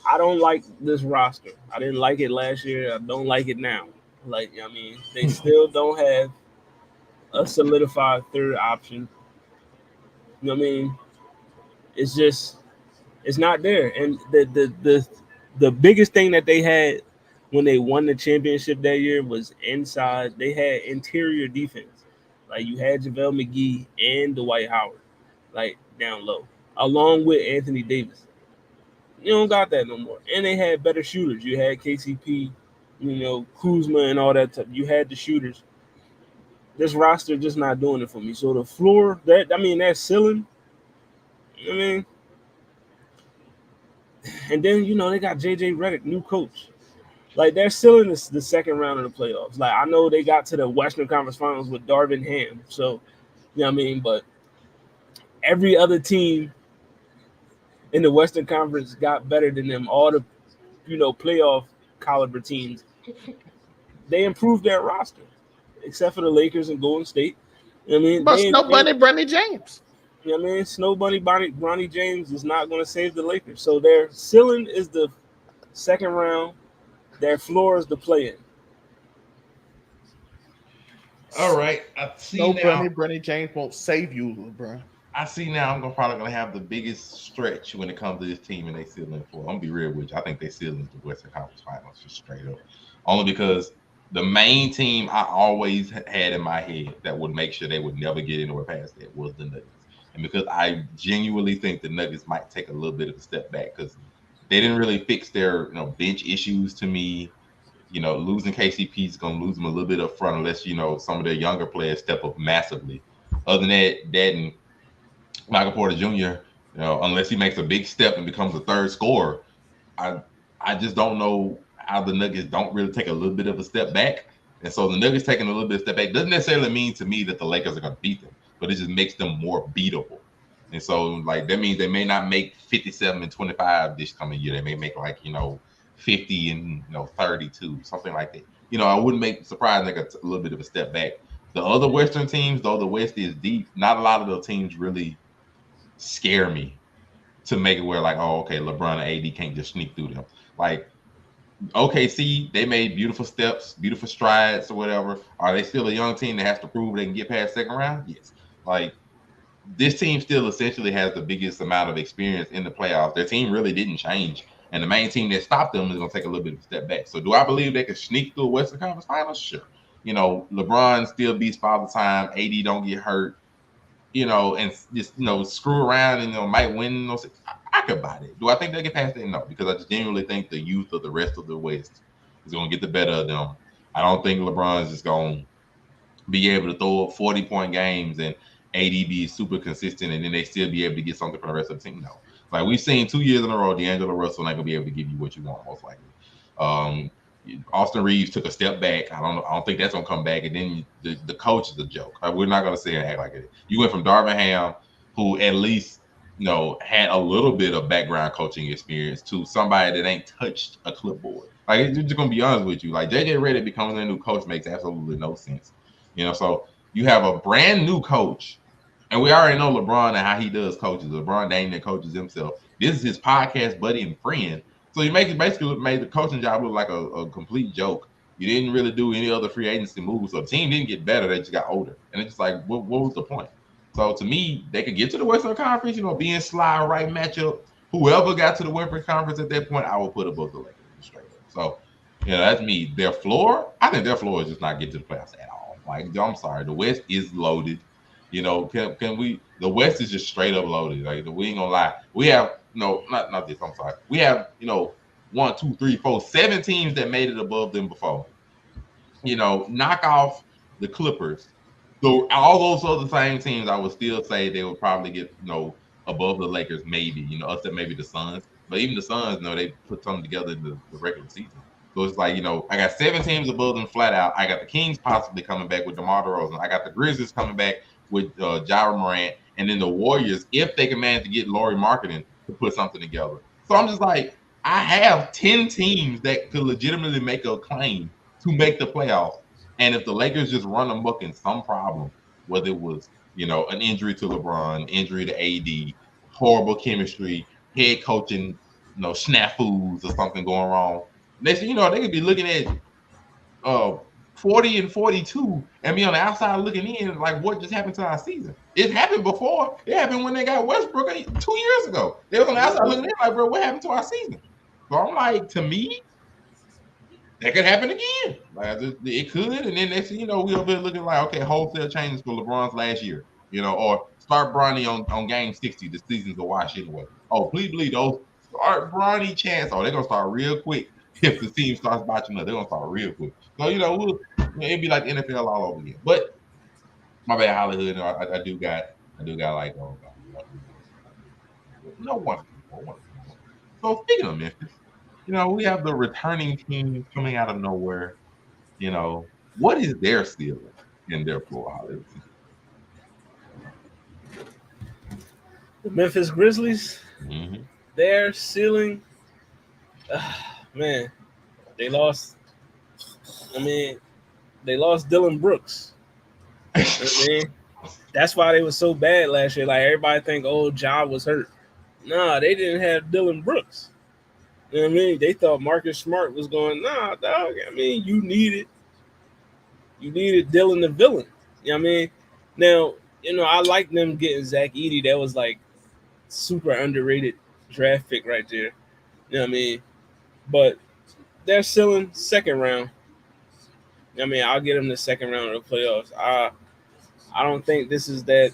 I don't like this roster. I didn't like it last year. I don't like it now. Like, I mean, they still don't have a solidified third option. You know what I mean? It's just, it's not there. And the biggest thing that they had when they won the championship that year was inside. They had interior defense. Like, you had JaVale McGee and Dwight Howard, like, down low, along with Anthony Davis. You don't got that no more. And they had better shooters. You had KCP, Kuzma and all that stuff. You had the shooters. This roster just not doing it for me. So the floor, that ceiling, and then, they got JJ Redick, new coach. Like, their ceiling is the second round of the playoffs. Like, I know they got to the Western Conference Finals with Darvin Ham. So, but every other team in the Western Conference got better than them. All the, playoff caliber teams, they improved their roster, except for the Lakers and Golden State. But Snow Bunny, Bronny James. Snow Bunny, Bronny James is not going to save the Lakers. So their ceiling is the second round. Their floor is the play-in. All right, I see Snow now. Bunny, Bronny James won't save you, LeBron. I see now. I'm probably gonna have the biggest stretch when it comes to this team and they ceiling for. I'm gonna be real with you. I think they ceiling the Western Conference Finals just straight up. Only because the main team I always had in my head that would make sure they would never get anywhere past that was the Nuggets. And because I genuinely think the Nuggets might take a little bit of a step back because they didn't really fix their bench issues to me. Losing KCP is gonna lose them a little bit up front unless some of their younger players step up massively. Other than that and Michael Porter Jr., unless he makes a big step and becomes a third scorer, I just don't know how the Nuggets don't really take a little bit of a step back. And so the Nuggets taking a little bit of step back doesn't necessarily mean to me that the Lakers are going to beat them, but it just makes them more beatable. And so, like, that means they may not make 57 and 25 this coming year. They may make 50 and 32, something like that. I wouldn't make surprised like a little bit of a step back. The other Western teams, though the West is deep, not a lot of those teams really scare me to make it where like, oh, okay, LeBron and AD can't just sneak through them. Like OKC, they made beautiful steps, beautiful strides or whatever. Are they still a young team that has to prove they can get past second round? Yes. Like this team still essentially has the biggest amount of experience in the playoffs. Their team really didn't change. And the main team that stopped them is going to take a little bit of a step back. So do I believe they can sneak through a Western Conference Finals? Sure. You know, LeBron still beats Father Time. AD don't get hurt, you know, and just, you know, screw around and, you know, might win. I could buy that. Do I think they get past that? No, because I just genuinely think the youth of the rest of the West is going to get the better of them. I don't think LeBron is just going to be able to throw up 40-point games and AD be super consistent and then they still be able to get something from the rest of the team. No. Like we've seen 2 years in a row, D'Angelo Russell not going to be able to give you what you want, most likely. Austin Reeves took a step back. I don't think that's gonna come back. And then the coach is a joke. Like, we're not gonna sit and act like it. You went from Darvin Ham, who at least, you know, had a little bit of background coaching experience, to somebody that ain't touched a clipboard. Like, just gonna be honest with you. Like JJ Redick becoming a new coach makes absolutely no sense. You know, so you have a brand new coach, and we already know LeBron and how he does coaches. LeBron dang that coaches himself. This is his podcast buddy and friend. So you basically made the coaching job look like a complete joke. You didn't really do any other free agency moves. So the team didn't get better. They just got older. And it's just like, what was the point? So to me, they could get to the Western Conference, you know, being Sly, right matchup. Whoever got to the Western Conference at that point, I would put above the Lakers straight up. So, you know, that's me. Their floor, I think their floor is just not get to the playoffs at all. Like, I'm sorry. The West is loaded. You know, can we, the West is just straight up loaded. Like, we ain't gonna lie. We have, no, not this. I'm sorry. We have, you know, 1, 2, 3, 4, 7 teams that made it above them before. You know, knock off the Clippers. So all those other same teams, I would still say they would probably get, you know, above the Lakers, maybe. You know, us and maybe the Suns. But even the Suns, you know, they put something together in the regular season. So it's like, you know, I got 7 teams above them flat out. I got the Kings possibly coming back with DeMar DeRozan. I got the Grizzlies coming back with Ja Morant, and then the Warriors, if they can manage to get Lauri Markkanen to put something together. So I'm just like, I have 10 teams that could legitimately make a claim to make the playoffs. And if the Lakers just run amok in some problem, whether it was, you know, an injury to LeBron, injury to AD, horrible chemistry, head coaching, you know, snafus or something going wrong, next thing you know, they could be looking at 40 and 42 and be on the outside looking in like, what just happened to our season? It happened before. It happened when they got Westbrook 2 years ago. They was on the outside looking in like, bro, what happened to our season? So I'm like, to me, that could happen again. Like, it could, and then next thing you know, we'll be looking like, okay, wholesale changes for LeBron's last year, you know, or start Bronny on game 60. The season's a wash anyway. Oh, please believe those start Bronny chance. Oh, they're gonna start real quick. If the team starts botching up, they're gonna start real quick. So, you know, it'd be like the NFL all over again. But my bad, Hollywood. You know, I do got like no one. So speaking of Memphis, you know, we have the returning team coming out of nowhere. You know, what is their ceiling in their floor, Hollywood? The Memphis Grizzlies, their ceiling, man, they lost. I mean, they lost Dylan Brooks. You know what I mean? That's why they were so bad last year. Like, everybody think, oh, Ja was hurt. Nah, they didn't have Dylan Brooks. You know what I mean? They thought Marcus Smart was going, nah, dog. I mean, you needed Dylan the villain. You know what I mean? Now, you know, I like them getting Zach Edey. That was like super underrated draft pick right there. You know what I mean? But they're still in second round. I mean, I'll get them the second round of the playoffs. I don't think this is that,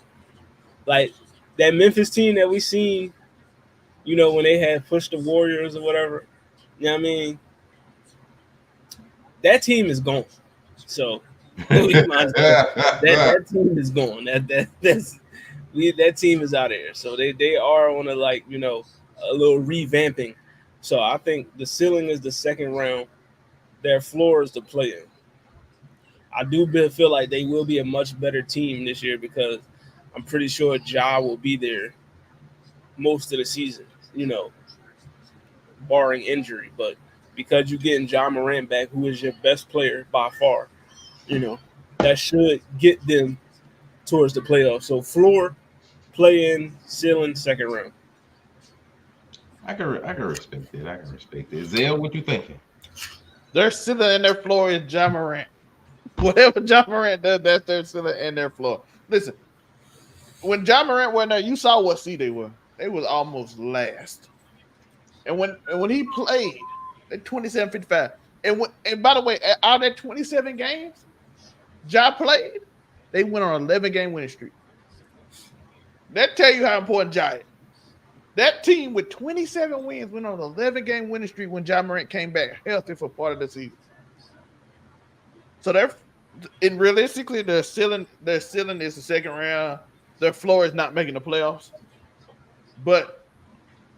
like, that Memphis team that we seen, you know, when they had pushed the Warriors or whatever. You know what I mean? That team is gone. So that team is gone. That team is out of here. So they are on a, like, you know, a little revamping. So I think the ceiling is the second round. Their floor is the play-in. I do feel like they will be a much better team this year because I'm pretty sure Ja will be there most of the season, you know, barring injury. But because you're getting Ja Morant back, who is your best player by far, you know, that should get them towards the playoffs. So floor, play-in, ceiling, second round. I can respect it. I can respect it. Zell, what you thinking? Their ceiling and their floor is Ja Morant. Whatever Ja Morant does, that's their ceiling and their floor. Listen, when Ja Morant went there, you saw what seed they were. They was almost last. And when he played at 27-55, and by the way, out of that 27 games, Ja played, they went on an 11-game winning streak. That tell you how important Ja is. That team with 27 wins went on an 11-game winning streak when Ja Morant came back healthy for part of the season. So realistically, their ceiling is the second round. Their floor is not making the playoffs. But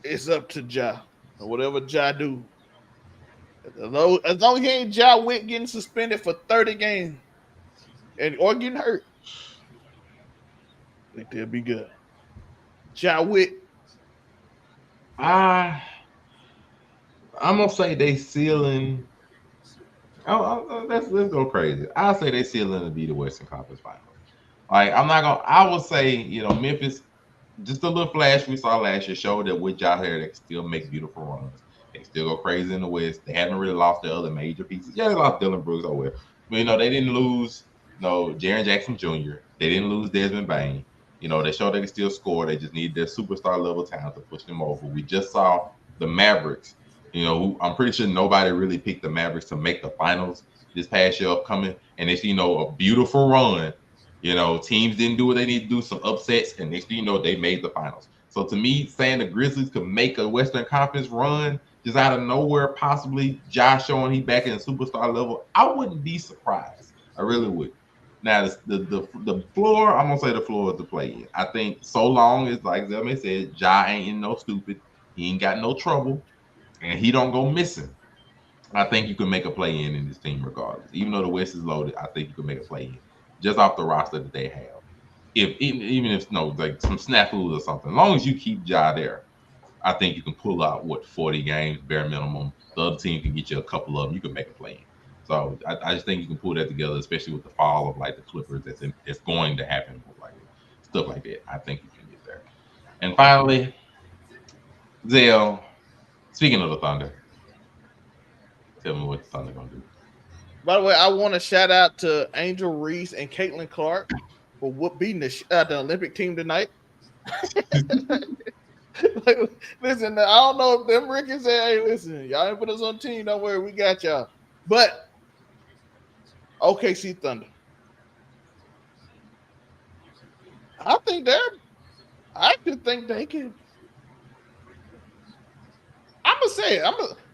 it's up to Ja. Whatever Ja do. As long as he ain't Ja Witt getting suspended for 30 games or getting hurt, I think they'll be good. Ja Witt. I'm gonna say they ceiling. Let's go crazy. I'll say they ceiling to be the Western Conference Finals. Like I'm not gonna. I will say Memphis. Just a little flash we saw last year showed that with Ja here they can still make beautiful runs. They still go crazy in the West. They haven't really lost their other major pieces. Yeah, they lost Dylan Brooks. Oh well, but they didn't lose. Jaren Jackson Jr. They didn't lose Desmond Bain. They showed they can still score. They just need their superstar level talent to push them over. We just saw the Mavericks. Who I'm pretty sure nobody really picked the Mavericks to make the finals this past year upcoming, and it's a beautiful run. Teams didn't do what they need to do, some upsets, and next thing you know, they made the finals. So to me, saying the Grizzlies could make a Western Conference run just out of nowhere, possibly Josh showing he back in superstar level, I wouldn't be surprised. I really would. Now the floor, I'm gonna say the floor is the play in. I think so long as, like Zelman said, Ja ain't in no stupid, he ain't got no trouble, and he don't go missing. I think you can make a play in this team regardless. Even though the West is loaded, I think you can make a play in just off the roster that they have. Even if like some snafus or something, as long as you keep Ja there, I think you can pull out 40 games bare minimum. The other team can get you a couple of them. You can make a play in. So I just think you can pull that together, especially with the fall of like the Clippers that's going to happen, like stuff like that. I think you can get there. And finally, Zell. Speaking of the Thunder, tell me what the Thunder gonna do. By the way, I want to shout out to Angel Reese and Caitlin Clark for beating the Olympic team tonight. Listen, I don't know if them Ricky said, "Hey, listen, y'all ain't put us on team. Don't worry, we got y'all." But OKC Thunder, I could think they can. I'm gonna say it.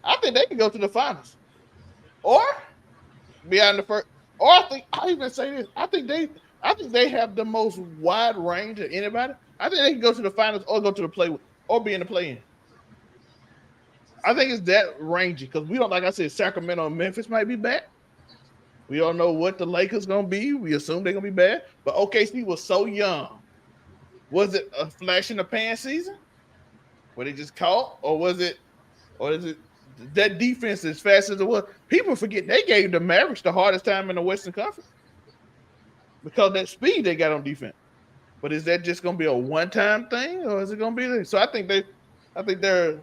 I think they can go to the finals, or beyond the first. Or I even say this. I think they have the most wide range of anybody. I think they can go to the finals or go to the play or be in the play-in. I think it's that rangy because we don't, like I said, Sacramento and Memphis might be back. We don't know what the Lakers gonna be. We assume they're gonna be bad, but OKC was so young. Was it a flash in the pan season? Were they just caught, or is it that defense as fast as it was? People forget they gave the Mavericks the hardest time in the Western Conference because that speed they got on defense. But is that just gonna be a one-time thing, or is it gonna be? So I think their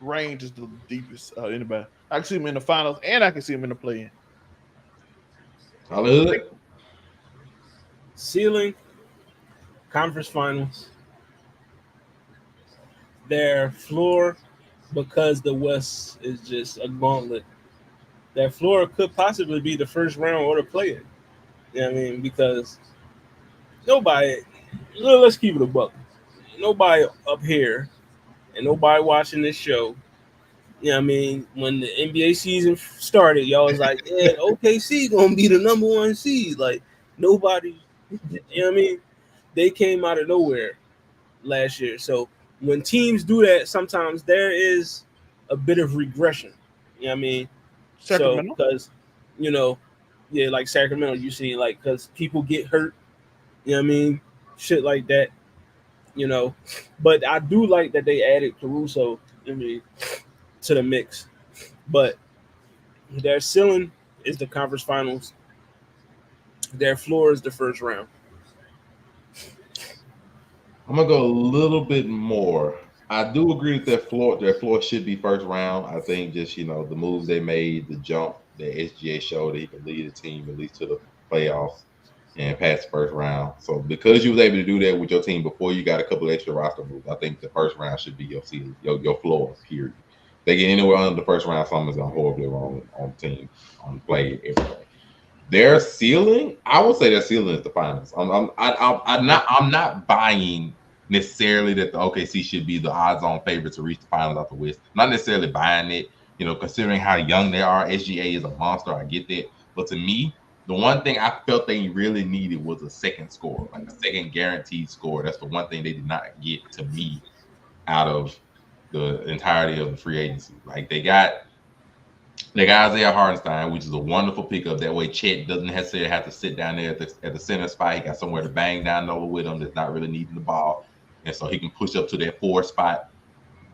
range is the deepest anybody. I can see them in the finals, and I can see them in the play-in. Solid. Ceiling, conference finals. Their floor, because the West is just a gauntlet. Their floor could possibly be the first round or the play-in. You know what I mean? Because nobody, let's keep it a buck. Nobody up here and nobody watching this show, you know what I mean? When the NBA season started, y'all was like, yeah, OKC gonna be the number one seed. Like, nobody, you know what I mean? They came out of nowhere last year. So when teams do that, sometimes there is a bit of regression. You know what I mean? Sacramento? So, because, like Sacramento, you see, like, because people get hurt, you know what I mean? Shit like that, But I do like that they added Caruso, to the mix. But their ceiling is the conference finals. their floor is the first round. I'm gonna go a little bit more. I do agree that their floor should be first round. I think just the moves they made, the jump that SGA showed that he can lead a team at least to the playoffs and pass the first round. So because you was able to do that with your team before you got a couple extra roster moves, I think the first round should be your ceiling, your floor. Period. They get anywhere under the first round, something's gone horribly wrong on the team, on play, everything. Their ceiling, I would say their ceiling is the finals. I'm not buying necessarily that the OKC should be the odds-on favorite to reach the finals out the West. I'm not necessarily buying it, considering how young they are. SGA is a monster. I get that, but to me, the one thing I felt they really needed was a second score, like a second guaranteed score. That's the one thing they did not get to me out of the entirety of the free agency. Like they got Isaiah Hartenstein, which is a wonderful pickup. That way, Chet doesn't necessarily have to sit down there at the center spot. He got somewhere to bang down over with him that's not really needing the ball. And so he can push up to that 4 spot.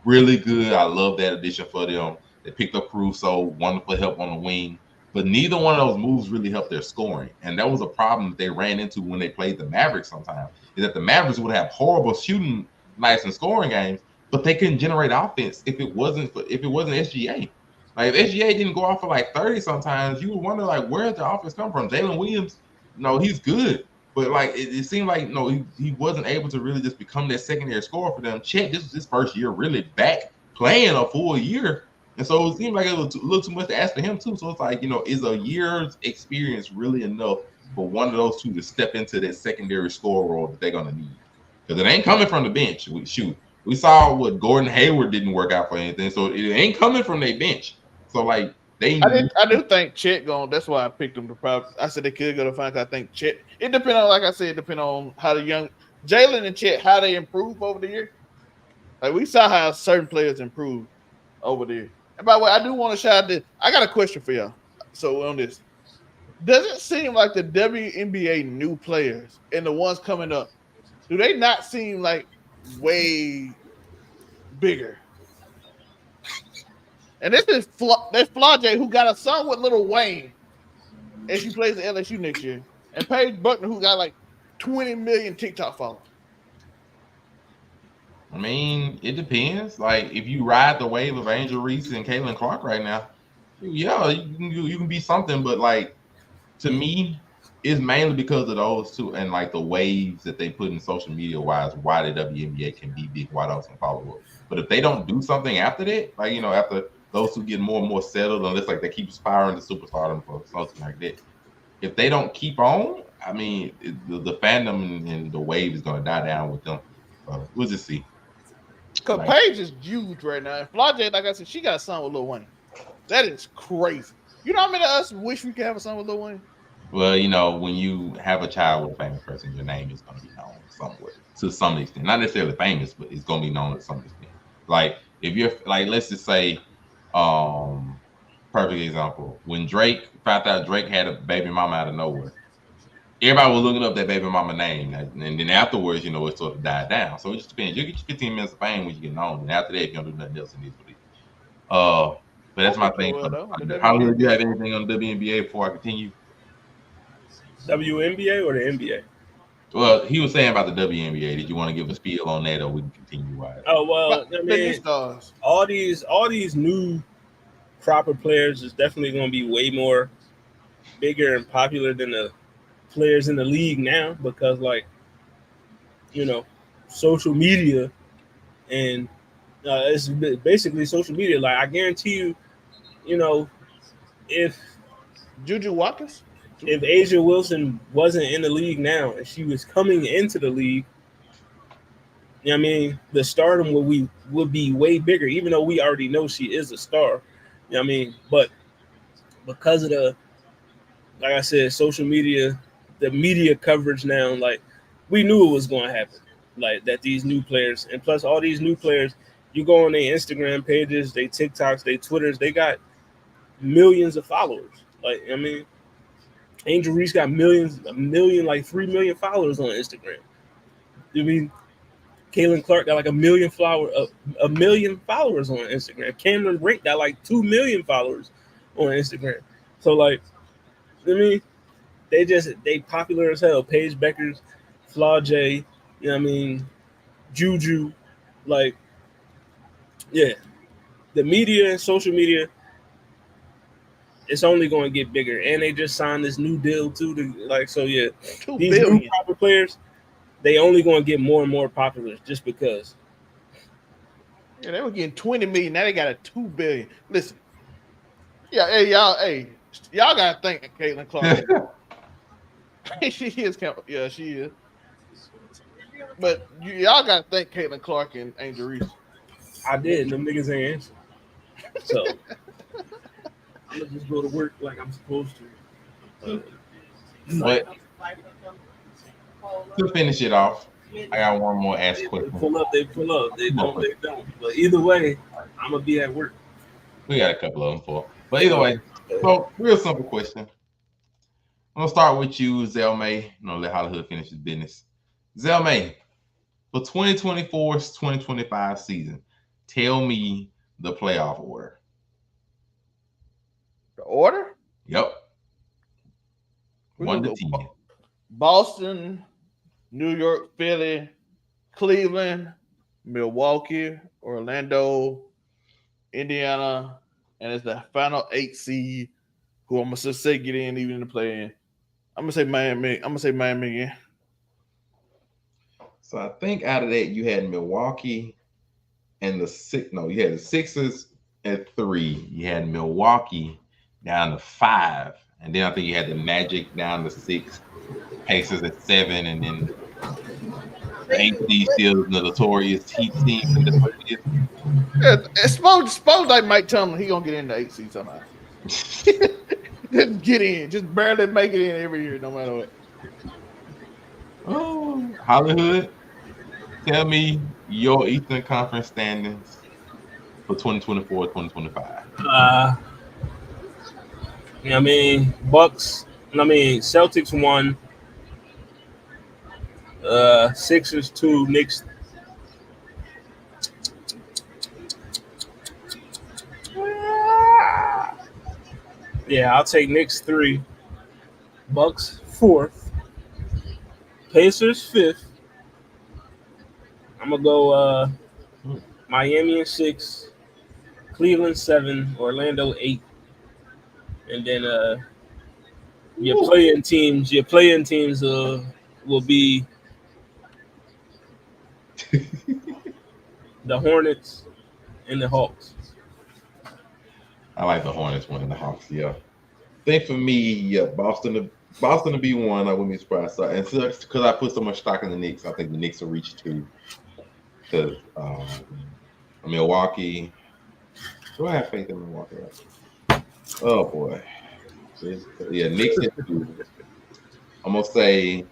Really good. I love that addition for them. They picked up Caruso, wonderful help on the wing. But neither one of those moves really helped their scoring. And that was a problem that they ran into when they played the Mavericks sometimes, is that the Mavericks would have horrible shooting nights and scoring games, but they couldn't generate offense if it wasn't SGA. Like if SGA didn't go off for like 30 sometimes, you would wonder like where's the offense come from? Jalen Williams, no, he's good. But like it seemed like he wasn't able to really just become that secondary scorer for them. Chet, this was his first year really back playing a full year. And so it seemed like it was a little too much to ask for him too. So it's like, is a year's experience really enough for one of those two to step into that secondary score role that they're gonna need? Because it ain't coming from the bench. We saw what Gordon Hayward didn't work out for anything, so it ain't coming from their bench. So like I do think Chet going. That's why I picked them to probably. I said they could go to finals. I think Chet. It depends on, like I said, on how the young Jalen and Chet, how they improve over the year. Like we saw how certain players improve over the year. And by the way, I do want to shout out this. I got a question for y'all. So on this, does it seem like the WNBA new players and the ones coming up, do they not seem like way bigger? And this is Flau'jae, who got a son with Lil Wayne, and she plays at LSU next year. And Paige Buckner, who got like 20 million TikTok followers. I mean, it depends. Like if you ride the wave of Angel Reese and Caitlin Clark right now, yeah, you can be something. But like to me, it's mainly because of those two and like the waves that they put in social media wise, why the WNBA can be big, why those can follow up. But if they don't do something after that, like after those who get more and more settled, unless like they keep aspiring to superstardom for something like that, if they don't keep on, I mean, the fandom and the wave is going to die down with them. We'll just see. Because Paige is huge right now. And Flau'jae, like I said, she got a son with Lil Wayne. That is crazy. You know how many of us wish we could have a son with Lil Wayne? Well, when you have a child with a famous person, your name is going to be known somewhere to some extent. Not necessarily famous, but it's going to be known to some extent. Like if you're like, let's just say, perfect example, when Drake found out Drake had a baby mama out of nowhere, everybody was looking up that baby mama name, and then afterwards, it sort of died down. So it just depends. You get your 15 minutes of fame when you get known, and after that, if you don't do nothing else, it is what it is. But that's my thing. How do you have anything on the WNBA before I continue? WNBA or the NBA? Well, he was saying about the WNBA. Did you want to give a spiel on that, or we can continue? Oh well, I mean, all these new proper players is definitely going to be way more bigger and popular than the players in the league now, because social media and it's basically social media. Like I guarantee you, if Juju Watkins. If Asia Wilson wasn't in the league now and she was coming into the league, the stardom would be way bigger, even though we already know she is a star. But because of like I said, social media, the media coverage now, like we knew it was going to happen. Like that these new players, and plus all these new players, you go on their Instagram pages, their TikToks, their Twitters, they got millions of followers. Angel Reese got 3 million followers on Instagram. Caitlin Clark got like a million followers on Instagram. Cameron Brink got like 2 million followers on Instagram. So they popular as hell. Paige Beckers, Flaw J, you know what I mean, Juju, like yeah. The media and social media, it's only going to get bigger. And they just signed this new deal too. So yeah, $2 these billion. new popular players, they only going to get more and more popular just because. Yeah, they were getting 20 million. Now they got a $2 billion. Listen, hey, y'all gotta thank Caitlin Clark. she is, yeah, she is. But y'all gotta thank Caitlin Clark and Angel Reese. I did. Them niggas ain't answer. So I'm gonna just go to work like I'm supposed to. But to finish it off, I got one more ask They question. pull up. They don't. But either way, I'm gonna be at work. We got a couple of them for. But either way, so real simple question. I'm gonna start with you, Zelmay. Let Hollywood finish his business. Zelmay, for 2024's 2025 season, tell me the playoff order. The order? Yep. We 1 to gonna 10. go Boston, New York, Philly, Cleveland, Milwaukee, Orlando, Indiana, and it's the final 8 seed who I'm gonna say get in even in the play in. I'm gonna say Miami. I'm gonna say Miami again. So I think out of that you had Milwaukee and you had the Sixers at 3. You had Milwaukee down to 5. And then I think you had the Magic down to 6, Pacers at 7, and then the 8 seed still the notorious Heat team. And that's what it is. Yeah, suppose like Mike Tomlin, he gonna get in the 8 seed somehow. Just get in, just barely make it in every year, no matter what. Oh, Hollywood, tell me your Eastern Conference standings for 2024, 2025. I mean, Celtics 1, Sixers 2, Knicks. Yeah, I'll take Knicks 3, Bucks 4th, Pacers 5th. I'm gonna go Miami in 6, Cleveland 7, Orlando 8, and then your playing teams will be the Hornets and the Hawks. I like the Hornets winning the Hawks. Yeah, I think for me, yeah, Boston to be 1. I wouldn't be surprised. So, and because I put so much stock in the Knicks, I think the Knicks will reach 2. Because Milwaukee, do I have faith in Milwaukee? Oh boy, yeah, Knicks at 2. I'm gonna say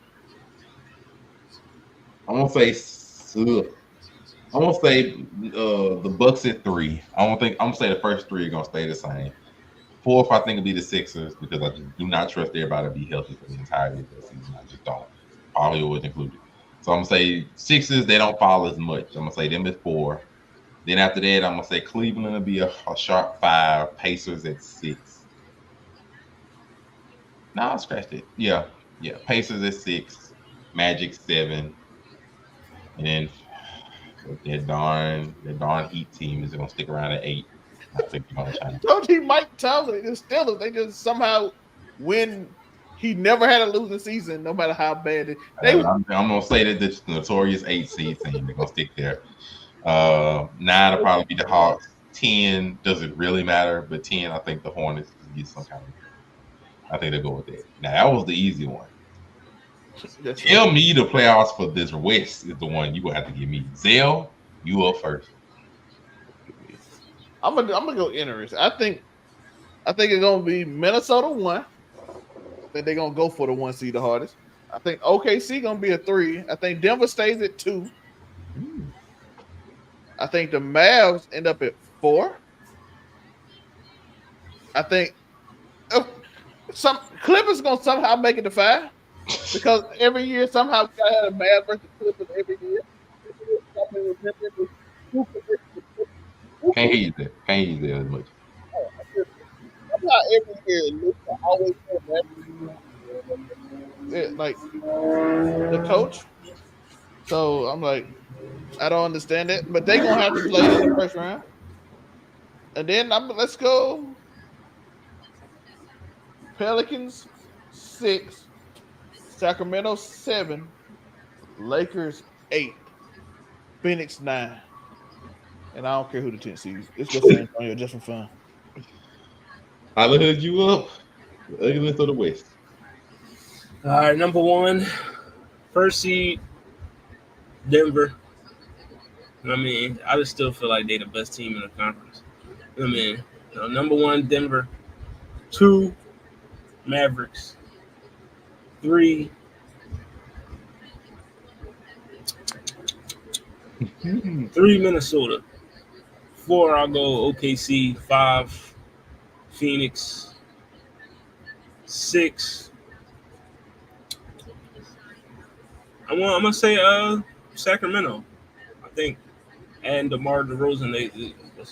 the Bucks at 3. I'm gonna say the first 3 are gonna stay the same. 4th, I think it'll be the Sixers because I just do not trust everybody to be healthy for the entirety of the season. I just don't. Hollywood included. So I'm gonna say Sixers, they don't fall as much. I'm gonna say them at 4. Then after that, I'm gonna say Cleveland will be a sharp 5, Pacers at 6. No, I scratched it. Yeah. Pacers at 6, Magic 7, and then that darn Heat team is gonna stick around at 8. I think they're gonna try. Don't he Mike Tomlin? The Steelers, they just somehow win. He never had a losing season, no matter how bad it. I'm gonna say that the notorious 8 seed team, they're gonna stick there. 9 will probably be the Hawks. 10 doesn't really matter, but 10, I think the Hornets get some kind of. I think they'll go with that. Now that was the easy one. Tell me the playoffs for this West is the one you will have to give me. Zell, you up first. I'm gonna go interesting. I think it's gonna be Minnesota 1. I think they're gonna go for the 1 seed the hardest. I think OKC gonna be a 3. I think Denver stays at 2. I think the Mavs end up at 4. I think some Clippers gonna somehow make it to 5 because every year somehow we gotta have a Mavs versus Clippers every year. Can't hear you there as much. Somehow every year Luka always comes back. like the coach. So I'm like, I don't understand it, but they're gonna have to play in the first round. And then let's go Pelicans 6, Sacramento 7, Lakers 8, Phoenix 9. And I don't care who the 10th seed is. It's just San Antonio just for fun. I hood you up. The ugliness of the West. All right, number 1, first seed, Denver. I mean, I just still feel like they're the best team in the conference. I mean, number 1, Denver. 2, Mavericks. 3, 3, Minnesota. 4, I'll go OKC. 5, Phoenix. 6, I'm gonna say Sacramento. I think, and DeMar DeRozan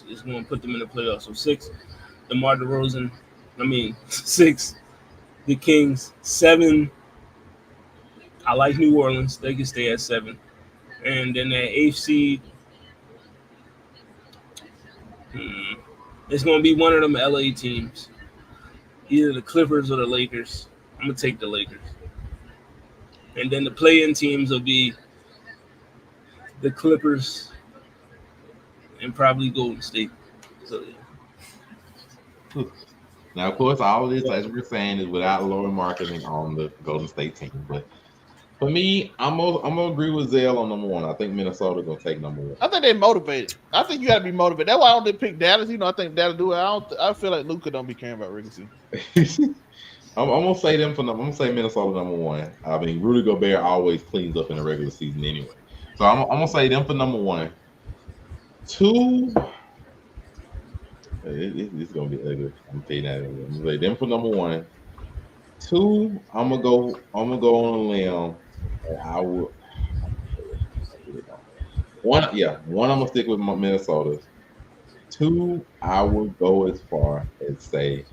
is going to put them in the playoffs. So 6, DeMar DeRozan. 6, the Kings. 7, I like New Orleans. They can stay at 7. And then that 8th seed, it's going to be one of them LA teams. Either the Clippers or the Lakers. I'm going to take the Lakers. And then the play-in teams will be the Clippers and probably Golden State. So, yeah. Now, of course, all of this, as we're saying, is without lower marketing on the Golden State team. But for me, I'm gonna agree with Zell on number 1. I think Minnesota gonna take number 1. I think they're motivated. I think you got to be motivated. That's why I don't pick Dallas. I think Dallas do it. I feel like Luka don't be caring about regular season. I'm gonna say them for number. I'm gonna say Minnesota number 1. I mean, Rudy Gobert always cleans up in the regular season anyway. So I'm gonna say them for number 1. 2. It's gonna be ugly. I'm telling you that. I'm gonna say them for number 1. 2. I'm gonna go on a limb. I will. 1. Yeah. 1. I'm gonna stick with my Minnesota. 2. I would go as far as say.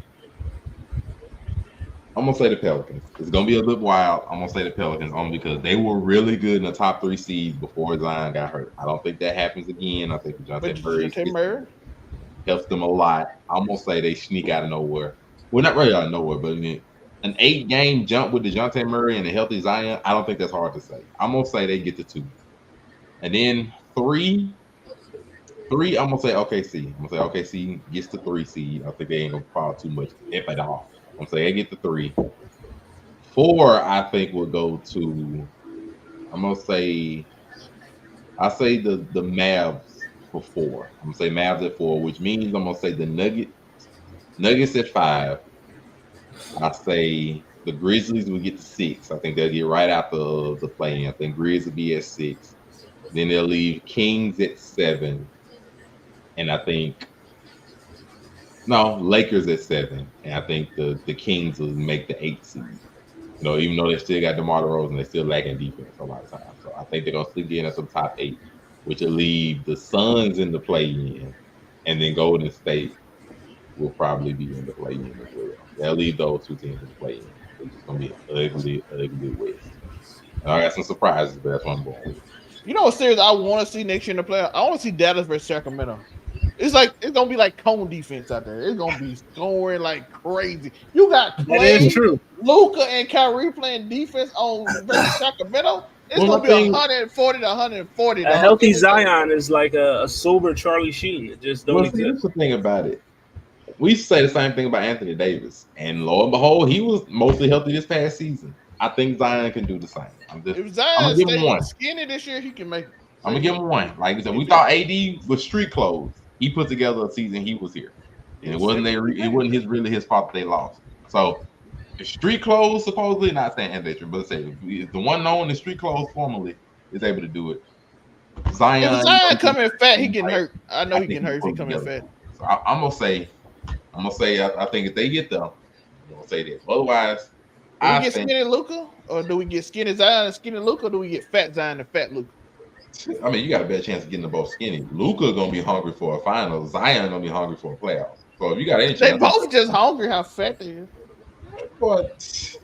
I'm gonna say the Pelicans. It's gonna be a bit wild. I'm gonna say the Pelicans only because they were really good in the top 3 seed before Zion got hurt. I don't think that happens again. I think DeJounte Murray helps them a lot. I'm gonna say they sneak out of nowhere. Well, not really out of nowhere, but an 8-game jump with DeJounte Murray and a healthy Zion, I don't think that's hard to say. I'm gonna say they get to 2. And then 3, I'm gonna say OKC. I'm gonna say OKC gets the 3 seed. I think they ain't gonna fall too much, if at all. I'm gonna say they get the 3. 4, I think will go to. I'm gonna say. I say the Mavs for 4. I'm gonna say Mavs at 4, which means I'm gonna say the Nuggets at 5. I say the Grizzlies will get to 6. I think they'll get right out the play-in. I think Grizz will be at 6. Then they'll leave Kings at 7, and I think. No, Lakers at 7, and I think the Kings will make the 8th seed. Even though they still got DeMar DeRozan, they still lacking defense a lot of times. So I think they're gonna still get into the top 8, which will leave the Suns in the play-in, and then Golden State will probably be in the play-in as well. They'll leave those 2 teams in the play-in. It's gonna be an ugly West. And I got some surprises, but that's what I'm going with. You know what series I want to see next year in the playoffs? I want to see Dallas versus Sacramento. It's gonna be like cone defense out there. It's gonna be scoring like crazy. You got Clay, Luka, and Kyrie playing defense on versus Sacramento. It's gonna be 140 to 140. A healthy Zion is like a sober Charlie Sheen. It just don't exist. Here's the thing about it. We used to say the same thing about Anthony Davis, and lo and behold, he was mostly healthy this past season. I think Zion can do the same. If Zion stays skinny this year, he can make it. I'm gonna give him 1. Like I said, we thought AD was street clothes. He put together a season. He was here, and it wasn't really his fault that they lost. So, the street clothes supposedly not saying Anthony, but say the one known in street clothes formally is able to do it. Zion, if Zion coming fat, he getting hurt. I know he getting hurt if he coming fat. So I'm gonna say, I think if they get them, I'm gonna say this. Otherwise, do we get skinny Luka, or do we get skinny Zion and skinny Luka, or do we get fat Zion and fat Luka? I mean, you got a better chance of getting them both skinny. Luka gonna be hungry for a final. Zion gonna be hungry for a playoff. So if you got any chance, they both just hungry how fat they is. But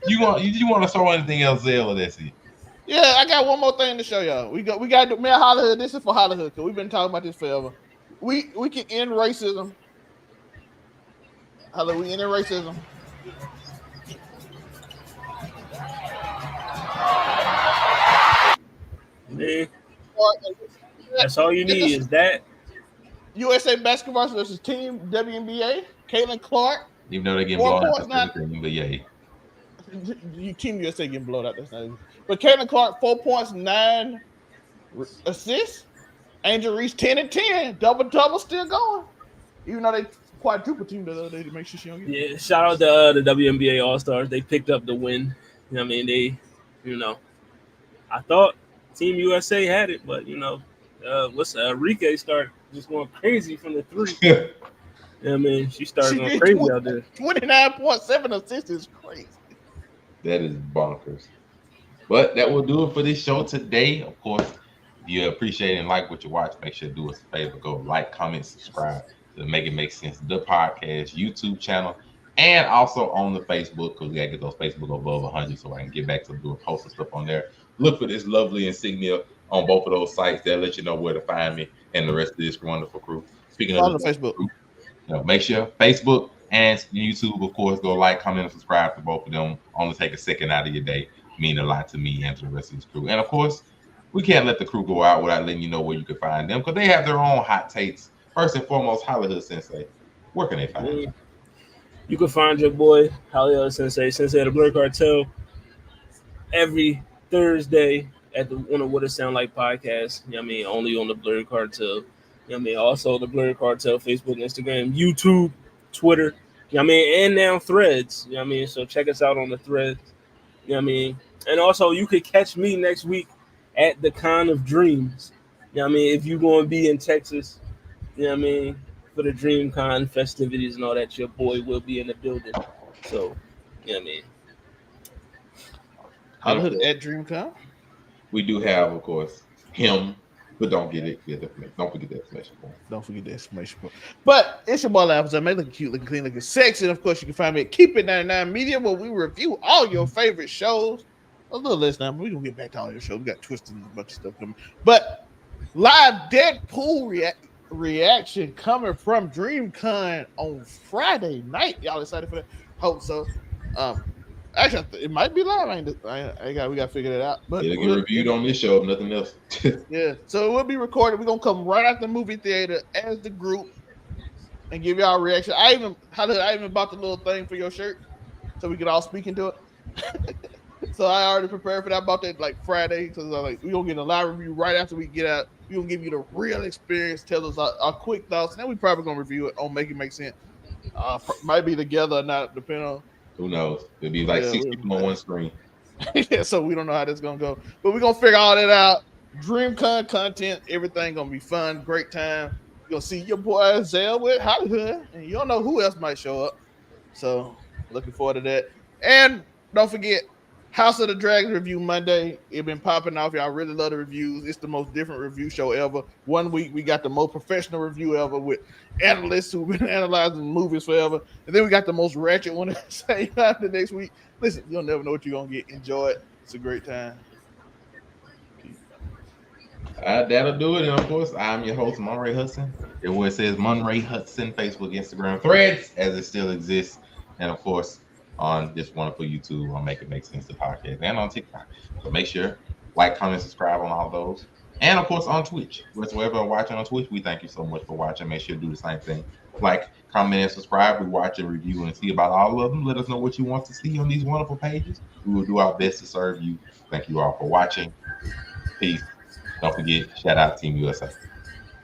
You want to throw anything else there, or that's it? Yeah, I got one more thing to show y'all. We got man Hollywood. This is for Hollywood because we've been talking about this forever. We can end racism. Hello, we ending racism. Man, that's all you need is that. USA basketball versus Team WNBA. Caitlin Clark. Even though they're getting blown out, but yeah. Team USA getting blown out. That's not easy. But Caitlin Clark, 4 points, 9 assists. Angel Reese, 10 and 10. Double still going. Even though they quadruple team the other day to make sure she don't get Yeah, shout out to the WNBA All-Stars. They picked up the win. You know what I mean? I thought Team USA had it, but Enrique started just going crazy from the three. You know what I mean? She started going crazy out there. 29.7 assists is crazy. That is bonkers. But that will do it for this show today. Of course, if you appreciate and like what you watch, make sure to do us a favor. Go like, comment, subscribe to Make It Make Sense, the podcast, YouTube channel, and also on the Facebook, because we got to get those Facebook above 100 so I can get back to doing posting stuff on there. Look for this lovely insignia on both of those sites. They'll let you know where to find me and the rest of this wonderful crew. Speaking of the Facebook, group, make sure Facebook and YouTube, of course, go like, comment, and subscribe to both of them. Only take a second out of your day. Mean a lot to me and to the rest of this crew. And of course, we can't let the crew go out without letting you know where you can find them, because they have their own hot takes. First and foremost, Hollywood Sensei. Where can they find you? You can find your boy Hollywood Sensei of the Blur Cartel, every Thursday on the What It Sound Like podcast. You know what I mean? Only on the Blur Cartel. You know what I mean? Also the Blur Cartel, Facebook, Instagram, YouTube, Twitter. You know what I mean? And now Threads. You know what I mean? So check us out on the Threads. You know what I mean? And also you could catch me next week at the Con of Dreams. You know what I mean? If you're going to be in Texas, you know what I mean, for the DreamCon festivities and all that, your boy will be in the building. So, you know what I mean? Hollywood at DreamCon? We do have, of course, him, but don't forget the exclamation point. Don't forget the exclamation point. But it's your boy Labs. I make looking cute, looking clean, looking sexy. And of course, you can find me at Keep It 99 Media, where we review all your favorite shows. A little less now, but we're going to get back to all your shows. We got Twisted and a bunch of stuff coming. But live Deadpool reaction coming from DreamCon on Friday night. Y'all excited for that? Hope so. Actually, it might be live. We got to figure that out. But it'll get reviewed on this show, if nothing else. Yeah, so it will be recorded. We're gonna come right out the movie theater as the group and give y'all a reaction. I even bought the little thing for your shirt so we could all speak into it. So I already prepared for that. I bought that like Friday. So we're gonna get a live review right after we get out. We're gonna give you the real experience, tell us our quick thoughts, and then we probably gonna review it on Make It Make Sense. Might be together or not, depending on. Who knows? It'll be like 6 people on one screen. Yeah, so we don't know how that's gonna go, but we're gonna figure all that out. DreamCon content, everything gonna be fun, great time. You're gonna see your boy Zell with Hollywood, and you don't know who else might show up. So looking forward to that. And don't forget, House of the Dragon review Monday. It's been popping off. Y'all really love the reviews. It's the most different review show ever. One week we got the most professional review ever with analysts who've been analyzing movies forever. And then we got the most ratchet one at the same time the next week. Listen, you'll never know what you're going to get. Enjoy it. It's a great time. That'll do it. And of course, I'm your host, Monray Hudson. Everywhere it says Monray Hudson, Facebook, Instagram, Threads, as it still exists. And of course, on this wonderful YouTube on Make It Make Sense, the podcast, and on TikTok. So make sure, like, comment, subscribe on all those. And of course on Twitch. Wherever you're watching on Twitch, we thank you so much for watching. Make sure to do the same thing. Like, comment, and subscribe. We watch and review and see about all of them. Let us know what you want to see on these wonderful pages. We will do our best to serve you. Thank you all for watching. Peace. Don't forget, shout out Team USA.